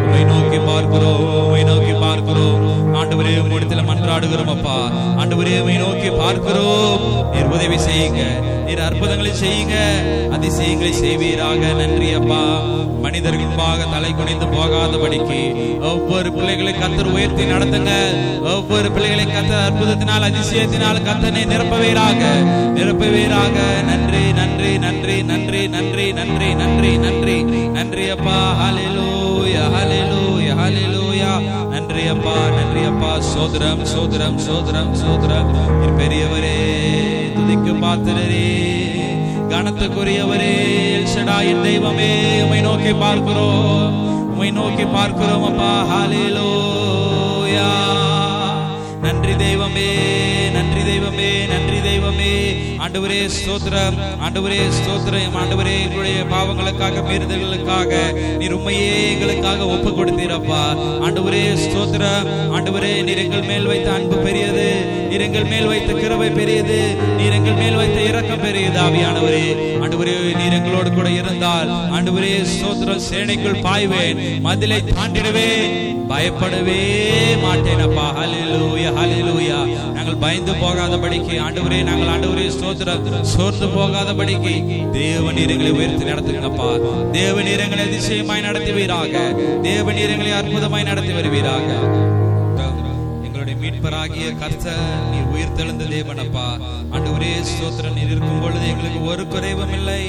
உம்மை நோக்கி பார்க்கிறோம், உம்மை நோக்கி பார்க்கிறோம் ஆண்டவரே. உம்மிடத்துல மன்றாடுகிறோம் அப்பா. ஆண்டவரே உம்மை நோக்கி பார்க்கிறோம். நீர் உதவி செய்யுங்க, நீர் அற்புதங்களை செய்யுங்க, அதிசயங்களை செய்வீராக. நன்றி அப்பா. மனிதர்கள் முன்பாக தலை குனிந்து போகாதபடிக்கு ஒவ்வொரு பிள்ளைகளை கர்த்தர் உயர்த்தி நடத்துங்க. ஒவ்வொரு பிள்ளைகளை கர்த்தர் அற்புதத்தினால் அதிசயத்தினால் கர்த்தனை நிரப்பவீராக, நிரப்பவீராக. நன்றி நன்றி நன்றி நன்றி நன்றி நன்றி நன்றி நன்றி நன்றி அப்பா. ஹல்லேலூயா ஹல்லேலூயா ஹல்லேலூயா. நன்றி அப்பா, நன்றி அப்பா. சோதரம் சோதரம் சோதரம் சோதரம். பெரியவரே, துதிக்கு பாத்திரரே, கனத்துக்குரியவரே, எல் ஷடாயின் தெய்வமே, உம்மை நோக்கி பார்க்கிறோம், உம்மை நோக்கி பார்க்கிறோம் அப்பா. ஹல்லேலூயா. நன்றி தெய்வமே, நன்றி தெய்வமே, நன்றி தெய்வமே. ஆண்டவரே ஸ்தோத்திரம், ஆண்டவரே ஸ்தோத்திரம். ஆண்டவரே எங்களுடைய பாவங்களுக்காக மீறுதல்களுக்காக நீர் உம்மையே எங்களுக்காக ஒப்பு கொடுத்தீரப்பா. ஆண்டவரே ஸ்தோத்திரம். ஆண்டவரே நீர் எங்கள் மேல் வைத்த அன்பு பெரியது, நீர் எங்கள் மேல் வைத்த கிருபை பெரியது, நீர் எங்கள் மேல் வைத்த இரக்கம் பெரியது. ஆவியானவரே, ஆண்டவரே நீர் எங்களோடு கூட இருந்தால் ஆண்டவரே ஸ்தோத்திரம், சேனைக்குள் பாய்வேன், மதிலை தாண்டிடுவேன், பயப்படவே மாட்டேன் அப்பா. ஹல்லேலூயா ஹல்லேலூயா. நாங்கள் பயந்து போகாதபடிக்கு ஆண்டவரே, நாங்கள் ஆண்டவரே ஸ்தோத்திரம் சோர்ந்து போகாதபடிக்கு தேவநீர் எங்களை உயர்த்தி நடத்துங்கப்பா. தேவநீர் எங்களை அதிசயமாய் நடத்துவீராக, தேவநீர் எங்களை அற்புதமாய் நடத்தி வருவீராக. எங்களுடைய மீட்பராகிய கர்த்தர் நீர் உயிர்த்தெழுந்த தேவனப்பா. ஆண்டவரே ஸ்தோத்திரம். நீர் இருக்கும் பொழுது எங்களுக்கு ஒரு குறைவும் இல்லை,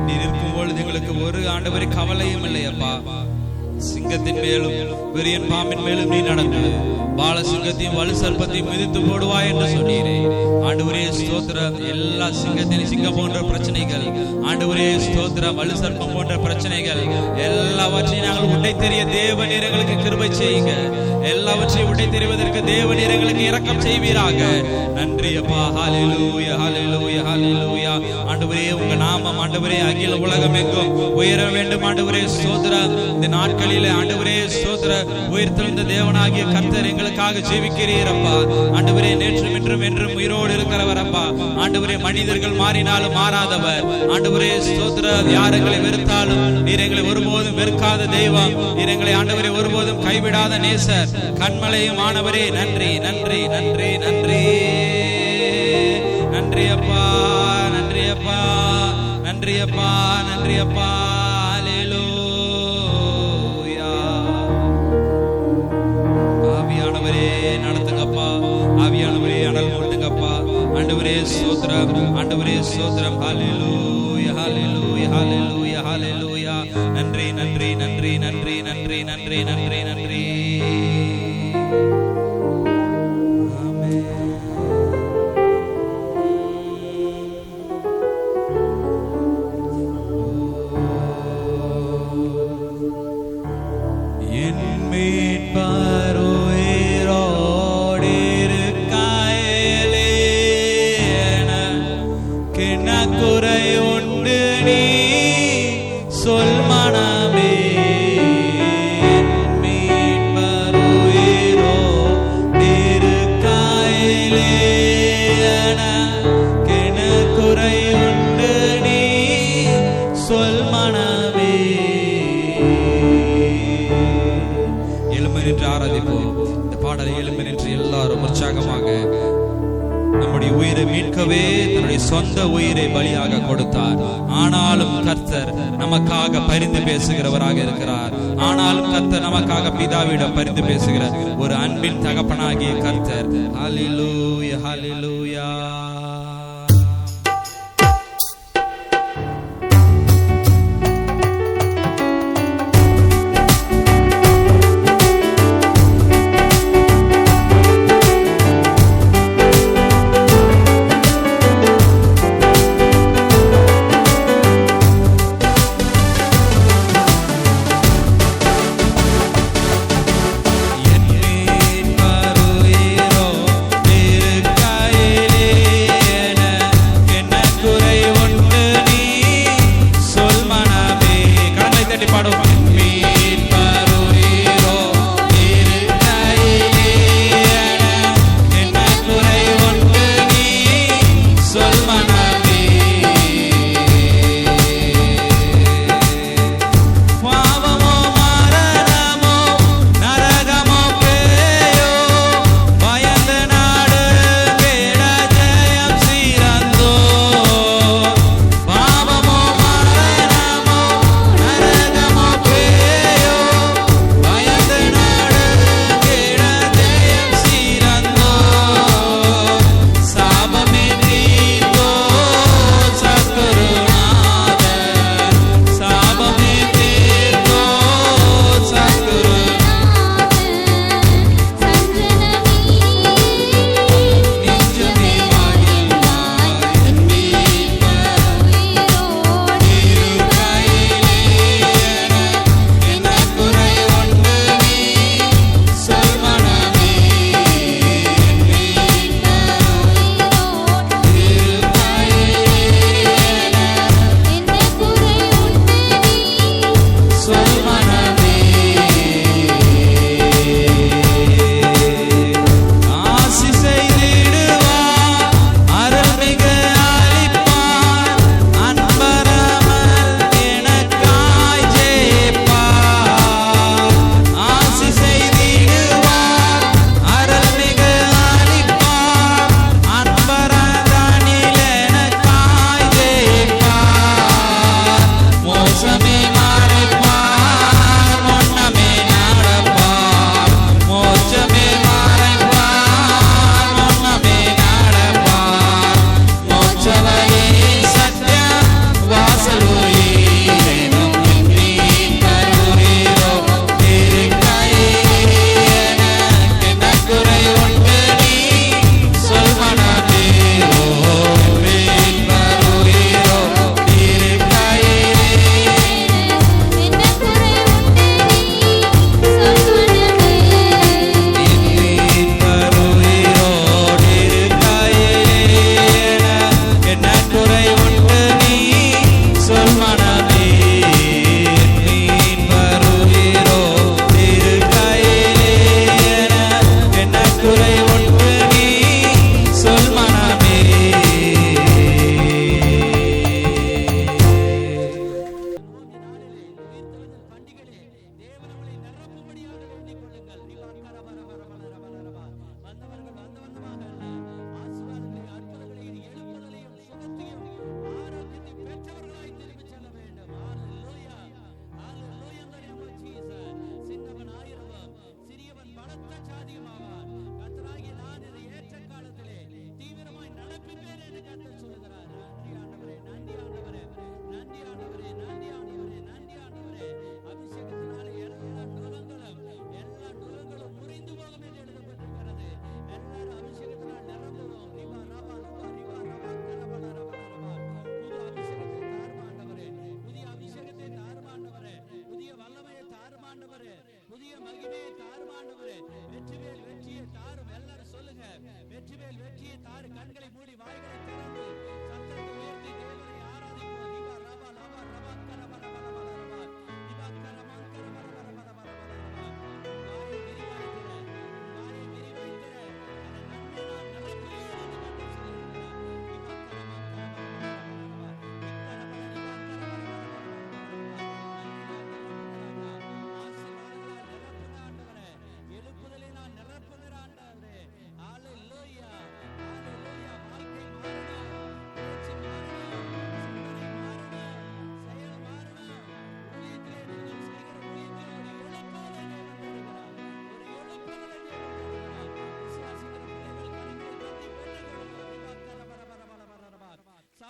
நீர் இருக்கும் பொழுது எங்களுக்கு ஒரு ஆண்டவரே கவலையும் இல்லை அப்பா. சிங்கத்தின் மேலும் விரியன் பாம்பின் மேலும் நீ நடந்து பால சிங்கத்தையும் வலு சர்ப்பத்தையும் மிதித்து போடுவாய் என்று சொன்னீரே. ஆண்டவரே ஸ்தோத்திரம். எல்லா சிங்கத்தின் சிங்கம் போன்ற பிரச்சனைகள், ஆண்டவரே ஸ்தோத்திரம், வலு சர்ப்பம் போன்ற பிரச்சனைகள் எல்லாவற்றையும் நாங்கள் உடை தெரிய தேவநீர் எங்களுக்கு கிருபை செய்யுங்க. எல்லாவற்றையும் உடை தெரிவதற்கு தேவநீர் எங்களுக்கு இரக்கம் செய்வீராக. நன்றி அப்பா. ஹல்லேலூயா ஹல்லேலூயா ஹல்லேலூயா. ஆண்டவரே உங்க நாமம் ஆண்டவரே அகில உலகம் எங்கும் உயர வேண்டும். ஆண்டவரே ஸ்தோத்திரம். இந்த நாட்களிலே ஆண்டவரே ஸ்தோத்திரம், உயிர்த்தெழுந்த தேவனாகிய கர்த்தர் எங்களுக்காக ஜீவிக்கிறீர் அப்பா. ஆண்டவரே நேற்றும் இன்றும் என்றும் உயிரோடு இருக்கிறவர் அப்பா. ஆண்டவரே மனிதர்கள் மாறினாலும் மாறாதவர். ஆண்டவரே ஸ்தோத்திரம். யார் எங்களை வெறுத்தாலும் நீர் எங்களை ஒருபோதும் வெறுக்காத தெய்வம். நீர் எங்களை ஆண்டவரே ஒருபோதும் கைவிடாத நேசர், கண்மலையும் ஆனவரே. நன்றி நன்றி நன்றி நன்றி நன்றி அப்பா, நன்றி அப்பா, நன்றி அப்பா, நன்றி அப்பா. ஹல்லேலூயா. ஆவியானவரே நடத்துங்கப்பா, ஆவியானவரே அனல் மூட்டுங்கப்பா. ஆண்டவரே ஸ்தோத்திரம், ஆண்டவரே ஸ்தோத்திரம். ஹல்லேலூயா ஹல்லேலூயா ஹல்லேலூயா ஹல்லேலூயா. நன்றி நன்றி நன்றி நன்றி நன்றி நன்றி நன்றி நன்றி. தன்னுடைய சொந்த உயிரை பலியாக கொடுத்தார். ஆனாலும் கர்த்தர் நமக்காக பரிந்து பேசுகிறவராக இருக்கிறார். ஆனாலும் கர்த்தர் நமக்காக பிதாவிடம் பரிந்து பேசுகிற ஒரு அன்பின் தகப்பனாகிய கர்த்தர். ஹல்லேலூயா ஹல்லேலூயா. என் மீட்பர் உயிரோ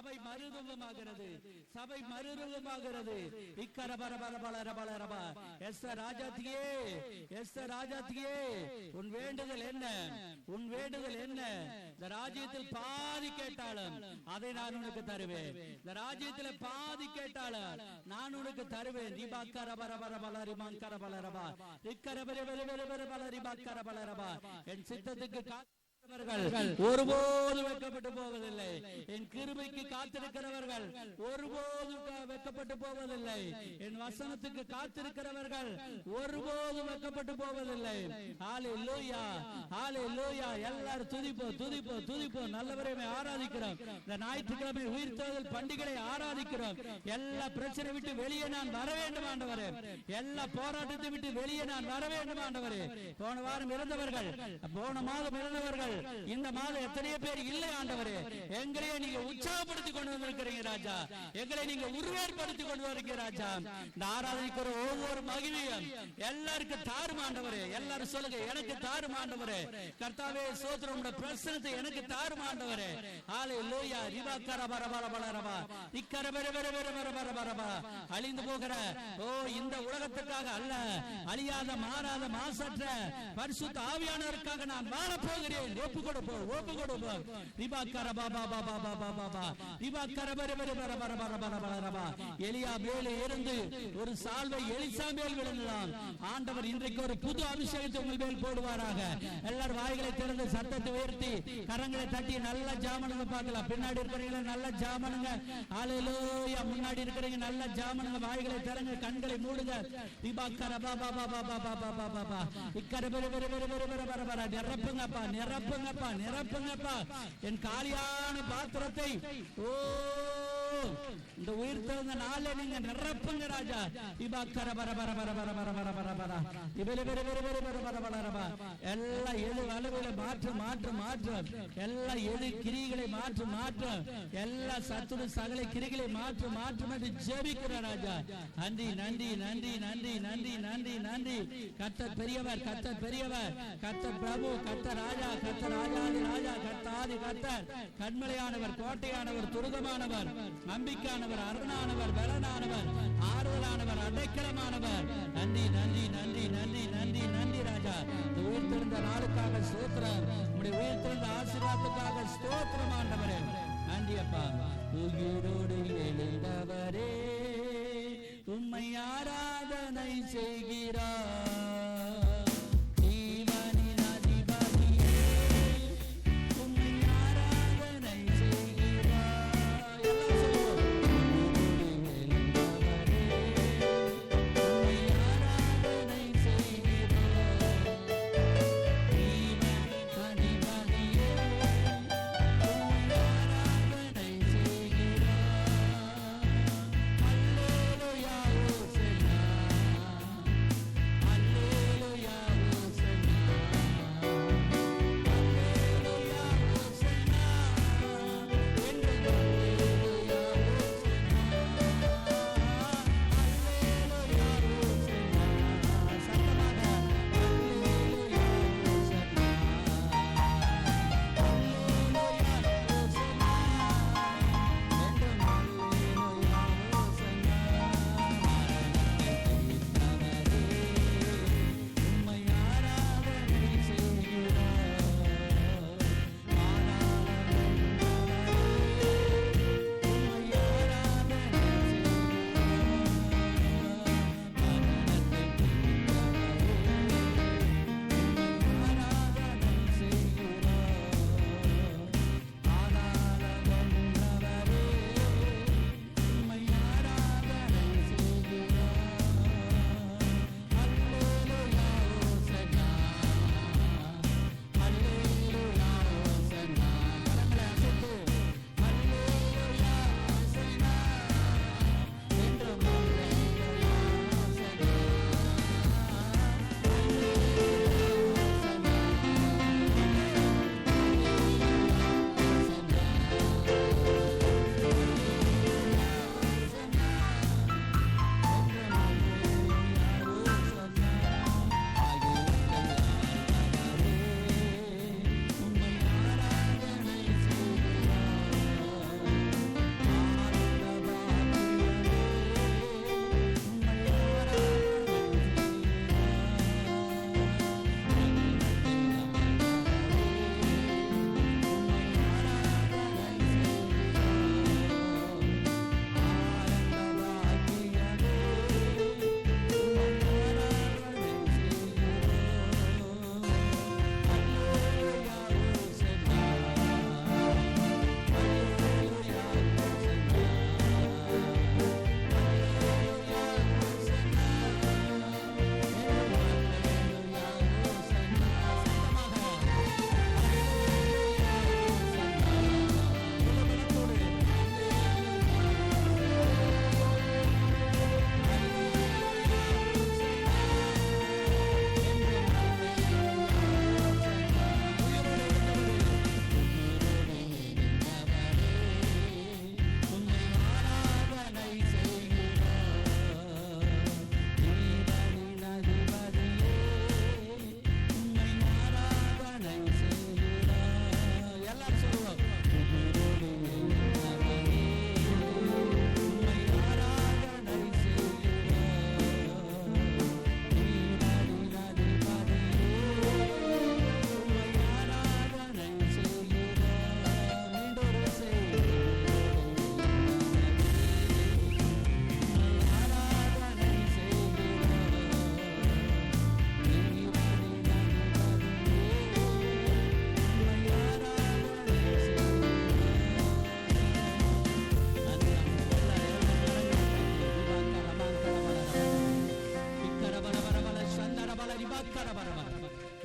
சபை மறுரூபமாகிறது, சபை மறுரூபமாகிறது. இக்கரபரபரபரபரபரபா. எஸ்தர் ராஜாத்தியே, எஸ்தர் ராஜாத்தியே, உன் வேண்டுதல் என்ன? உன் வேண்டுதல் என்ன? இந்த ராஜ்யத்தில் பாதி கேட்டாலும் அதை நான் உனக்கு தருவேன். இந்த ராஜ்யத்தில் பாதி கேட்டாலும் நான் உனக்கு தருவேன். என் சித்தத்துக்கு ஒருபோதும் வெட்கப்பட்டு போவதில்லை. என் கிருபைக்கு காத்திருக்கிறவர்கள் ஒருபோதும் வெட்கப்பட்டு போவதில்லை. என் வசனத்துக்கு காத்திருக்கிறவர்கள் ஒருபோதும் வெட்கப்பட்டு போவதில்லை. ஹல்லேலூயா, ஹல்லேலூயா. எல்லாரும் துதிப்போம், துதிப்போம், துதிப்போம். நல்லவரை ஆராதிக்கிறோம். இந்த ஞாயிற்றுக்கிழமை உயிர்த்தெழுதல் பண்டிகையை ஆராதிக்கிறோம். எல்லா பிரச்சனை விட்டு வெளியே நான் வர வேண்டும் ஆண்டவரே. எல்லா போராட்டத்தை விட்டு வெளியே நான் வர வேண்டும் ஆண்டவரே. போன வாரம் இறந்தவர்கள், போன மாதம் இறந்தவர்கள், இந்த மாதம் எத்தனையோ பேர் இல்லை ஆண்டவரே. எங்களையே நீங்க உற்சாகப்படுத்தி கொண்டு வந்திருக்கிறீங்க ராஜா. எங்களை நீங்க உருவேற்படுத்தி கொண்டு வருகிறீங்க ராஜா. இந்த ஆராதனைக்கிற ஒவ்வொரு மகிமையும் எல்லாருக்கும் தாரும் ஆண்டவரே. எல்லாரும் சொல்லுங்க, எனக்கு தாரும் ஆண்டவரே. கர்த்தாவே ஸ்தோத்திரம், உம்முடைய பிரசன்னத்தை எனக்கு தாரும் ஆண்டவரே. ஹல்லேலூயா. ரிபாக்கரபரபரபரபா. இக்கரபரபரபரபரபரபா. அழிந்து போகிற இந்த உலகத்துக்காக அல்ல, அழியாத மாறாத மாசற்ற பரிசுத்த ஆவியானவருக்காக நான் வாழ போகிறேன். ஒப்பு கொடுப்போம், ஒப்பு கொடுப்போம். எலியா மேலே இருந்து ஒரு சால்வை எலிசா மேல் விழுந்தான். ஆண்டவர் இன்றைக்கு ஒரு புது அபிஷேகத்தை உங்கள் மேல் போடுவாராக. எல்லாரும் வாய்களை திறந்து சத்தத்தை உயர்த்தி கரங்களை தட்டி நல்ல ஜாமனுங்க பார்க்கலாம். பின்னாடி இருக்கிறீங்க நல்ல ஜாமனுங்க. ஹல்லேலூயா. முன்னாடி இருக்கிறீங்க நல்ல ஜாமனுங்க. வாய்களை திறங்க, கண்களை மூடுங்க. நிரப்புங்கப்பா, நிரப்புங்கப்பா, நிரப்புங்கப்பா என் காலியான பாத்திரத்தை. ஓ, இந்த உயிர்த்தெழுந்த நாளை நீங்க நிரப்புங்க ராஜா. எல்லா எது அளவுகளை மாற்று மாற்று மாற்று, எல்லா எது கிரிகளை மாற்று மாற்று, எல்லா சத்துரு சகல கிரிகளை மாற்று மாற்று என்று ஜெபிக்கிற ராஜா. நன்றி நன்றி நன்றி நன்றி நன்றி நன்றி நன்றி. கர்த்தர் பெரியவர், கர்த்தர் பெரியவர், கர்த்தர் பிரபு, கர்த்தர் ராஜா, கர்த்தர் ராஜாதி ராஜா, கர்த்தாதி கர்த்தர், கண்மலையானவர், கோட்டையானவர், துருகமானவர், நம்பிக்கையானவர், அருணானவர், பலனானவர், ஆறுதலானவர், அடைக்கலமானவர். நன்றி நன்றி நன்றி நன்றி நன்றி நன்றி ராஜா. உயிர்த்தெழுந்த நாளுக்காக ஸ்தோத்திரம். உம்முடைய உயிர்த்தெழுந்த ஆசீர்வாதத்துக்காக ஸ்தோத்திரம் ஆண்டவரே. நன்றி அப்பா. உயிரோடு எழுந்தவரே உம்மை ஆராதனை செய்கிறார். Hallelujah.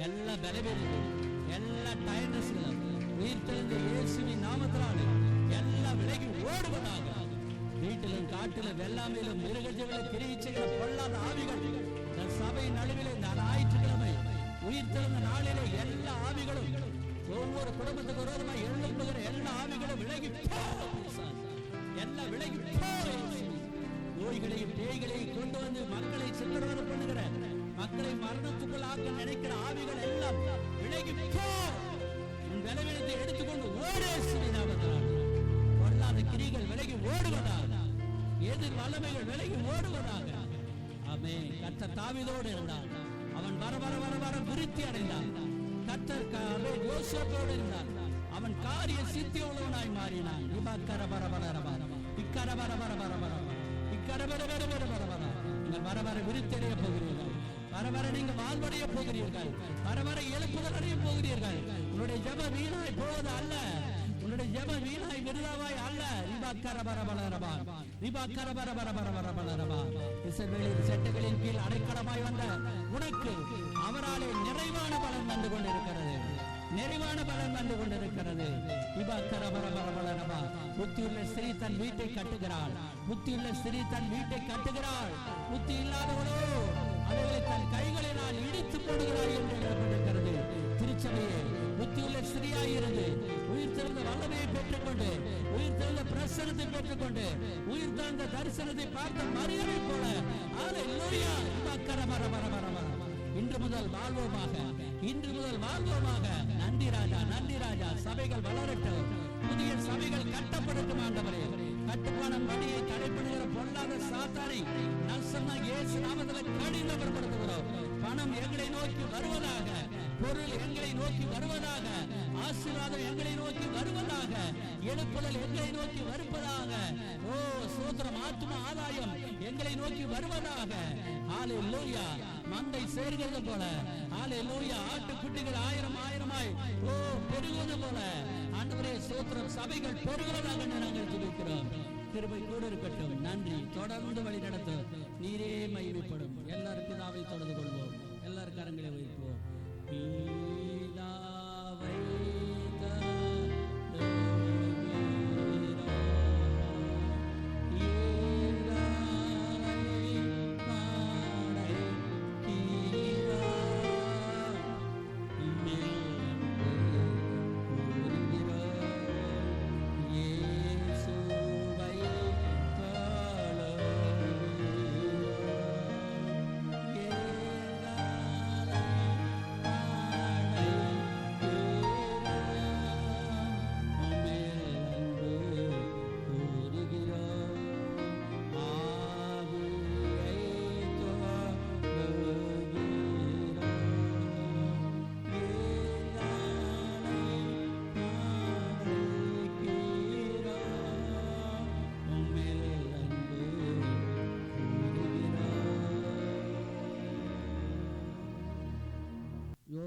எல்லா பலவீனங்களும் எல்லா டயர்னஸ்களும் உயிர்த்தெழுந்த இயேசுவின் நாமத்தினாலே எல்லாம் விலகி ஓடுவதாக. வீட்டிலும் காட்டிலும் வெள்ளாமையிலும் மிருகஜீவிலும் கிரியை செய்கிற பொல்லாத ஆவிகள் இந்த சபையின் நடுவில் இந்த ஞாயிற்றுக்கிழமை உயிர்த்தெழுந்த நாளிலே எல்லா ஆவிகளும் ஒவ்வொரு குடும்பத்துக்கு விரோதமாக எழுப்புகிற எல்லா ஆவிகளும் விலகி எல்லாம் விலகி நோய்களையும் பேய்களையும் கொண்டு வந்து மக்களை சித்திரவதை பண்ணுகிற, மக்களை மரணத்துக்குள் ஆக்க நினைக்கிற ஆவிகள் எல்லாம் விலகி பலவீனத்தை எடுத்துக்கொண்டு ஓடேசுவினாவதால் பொல்லாத கிரிகள் விலகி ஓடுவதாக, எதிர் வல்லமைகள் விலகி ஓடுவதாக. ஆமென். கர்த்தர் தாவீதோடு இருந்தார், அவன் வர வர வர வர விருத்தி அடைந்தான். கர்த்தர் யோசேப்போடு இருந்தார், அவன் காரிய சித்தி உள்ளவனாய் மாறினான். வர வர விருத்தடைய போகிறீர்கள், வர வர நீங்க வாழ்வடைய போகிறீர்கள், வர வர எழுப்புதல் அடைய போகிறீர்கள். உன்னுடைய ஜெபம் வீணாய் போவது அல்ல, உன்னுடைய ஜெபம் வீணாய் விருதாவாய் அல்ல. இஸ்ரவேலின் செட்டுகளின் கீழ் அடைக்கலமாய் வந்த உனக்கு அவராலே நிறைவான பலன் வந்து கொண்டிருக்கிறது, நிறைவான பலன் வந்து கொண்டிருக்கிறது. புத்தியுள்ள ஸ்திரீ தன் வீட்டை கட்டுகிறாள், புத்தியுள்ள ஸ்திரீ தன் வீட்டை கட்டுகிறாள், புத்தி இல்லாதவளோ அவர்களை தன் கைகளினால் இடித்து போடுகிறாள் என்று எழுதப்பட்டிருக்கிறது. திருச்சபையே புத்தியுள்ள ஸ்திரீயாயிருந்து உயிர் திறந்த வல்லமையை பெற்றுக்கொண்டு, உயிர் திறந்த பிரசனத்தை பெற்றுக்கொண்டு, உயிர் திறந்த தரிசனத்தை பார்த்த மரியாதை போல இன்று முதல் வாழ்வோமாக, இன்று முதல் வாழ்வோமாக. நன்றி ராஜா, நன்றி ராஜா. சபைகள் வளரட்டும், புதிய சபைகள் கட்டப்படட்டும். ஆண்டவரே, கட்டுப்பானம் வழியை தடைப்படுகிற பொல்லாத சாத்தானை நல்சமாக இயேசு நாமத்தில் கடினப்படுத்துகிறோம். பணம் எங்களை நோக்கி வருவதாக, பொருள் எங்களை நோக்கி வருவதாக, ஆசீர்வாதம் எங்களை நோக்கி வருவதாக, எழுப்புதல் எங்களை நோக்கி வருவதாக. ஓ சோத்திரம், ஆத்தும ஆதாயம் எங்களை நோக்கி வருவதாக. ஹல்லேலூயா. மந்தை சேர்கிறது போல, ஹல்லேலூயா, ஆட்டுக்குட்டிகள் ஆயிரம் ஆயிரமாய் ஓ பெருகுவது போல ஆண்டவரே சோத்திரம், சபைகள் பெருகுவதாக நாங்கள் ஜெபிக்கிறோம். கிருபை கூட இருக்கட்டும். நன்றி. தொடர்ந்து வழி நடத்தும். நீரே மகிமைப்படும். எல்லாரும் பிதாவை தொழுது கொள்வோம், எல்லாரும் கரங்களை வைப்போம்.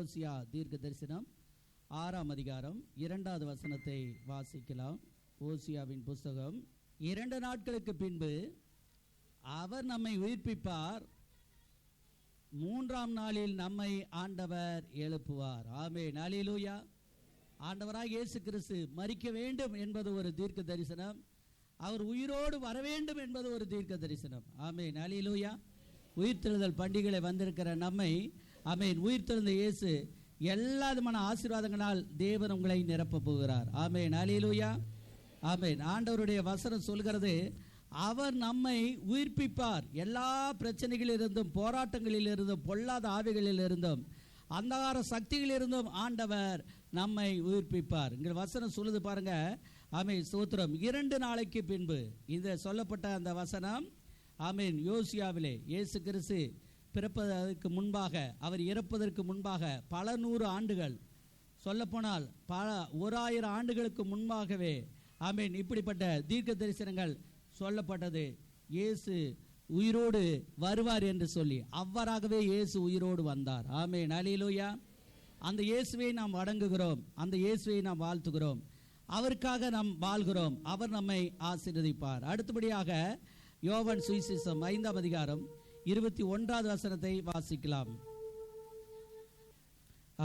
ஓசியா தீர்க்க தரிசனம் 6ஆம் அதிகாரம் 2வது வசனத்தை வாசிக்கலாம். ஓசியாவின் புஸ்தகம். 2 நாட்களுக்கு பின்பு அவர் நம்மை உயிர்ப்பிப்பார், 3ஆம் நாளில் நம்மை ஆண்டவர் எழுப்புவார். ஆமென். அல்லேலூயா. ஆண்டவராக இயேசு கிறிஸ்து மரிக்க வேண்டும் என்பது ஒரு தீர்க்க தரிசனம், அவர் உயிரோடு வர வேண்டும் என்பது ஒரு தீர்க்க தரிசனம். ஆமென். அல்லேலூயா. உயிர்த்தெழுதல் பண்டிகைகளை வந்திருக்கிற நம்மை, ஆமென், உயிர்த்தெழுந்த இயேசு எல்லா விதமான ஆசீர்வாதங்களால் தேவன் உங்களை நிரப்ப போகிறார். ஆமென். அல்லேலூயா. ஆமென். ஆண்டவருடைய வசனம் சொல்கிறது, அவர் நம்மை உயிர்ப்பிப்பார். எல்லா பிரச்சனைகளிலிருந்தும், போராட்டங்களிலிருந்தும், பொல்லாத ஆவிகளிலிருந்தும், அந்தகார சக்திகளிலிருந்தும் ஆண்டவர் நம்மை உயிர்ப்பிப்பார். இங்கே வசனம் சொல்லுது பாருங்க. ஆமென். ஸ்தோத்திரம். 2 நாளைக்கு பின்பு இந்த சொல்லப்பட்ட அந்த வசனம், ஆமென், யோசியாவிலே இயேசு கிறிஸ்து பிறப்பதற்கு முன்பாக, அவர் இறப்பதற்கு முன்பாக பல 100 ஆண்டுகள், சொல்லப்போனால் பல 1000 ஆண்டுகளுக்கு முன்பாகவே, ஆமென், இப்படிப்பட்ட தீர்க்க தரிசனங்கள் சொல்லப்பட்டது. இயேசு உயிரோடு வருவார் என்று சொல்லி அவ்வாறாகவே இயேசு உயிரோடு வந்தார். ஆமென். அல்லேலூயா. அந்த இயேசுவை நாம் வணங்குகிறோம், அந்த இயேசுவை நாம் வாழ்த்துகிறோம், அவருக்காக நாம் வாழ்கிறோம், அவர் நம்மை ஆசீர்வதிப்பார். அடுத்தபடியாக யோவான் சுவிசேஷம் 5ஆம் அதிகாரம் 21வது வசனத்தை வாசிக்கலாம்.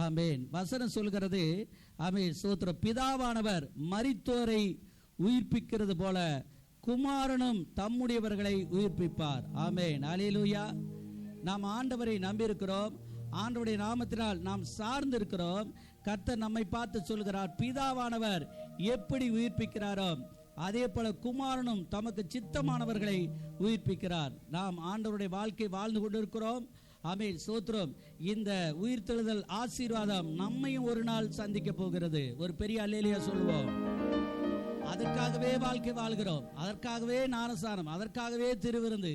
ஆமென். வசனம் சொல்கிறது, ஆமென் ஸ்தோத்திரம், பிதாவானவர் மரித்தோரை உயிர்ப்பிக்கிறது போல குமாரனும் தம்முடையவர்களை உயிர்ப்பிப்பார். ஆமென். அல்லேலூயா. நாம் ஆண்டவரை நம்பியிருக்கிறோம், ஆண்டவருடைய நாமத்தினால் நாம் சார்ந்து இருக்கிறோம். கர்த்தர் நம்மை பார்த்து சொல்கிறார், பிதாவானவர் எப்படி உயிர்ப்பிக்கிறாரோ அதே போல குமாரனும் தமக்கு சித்தமானவர்களை உயிர்ப்பிக்கிறார். நாம் ஆண்டவருடைய வாழ்க்கை வாழ்ந்து கொண்டிருக்கிறோம். ஆமென் ஸ்தோத்திரம். இந்த உயிர்த்தெழுதல் ஆசீர்வாதம் நம்மையும் ஒரு நாள் சந்திக்க போகிறது. ஒரு பெரிய அல்லேலூயா சொல்லுவோம். அதற்காகவே வாழ்க்கை வாழ்கிறோம், அதற்காகவே ஞானஸ்நானம், அதற்காகவே திருவிருந்து,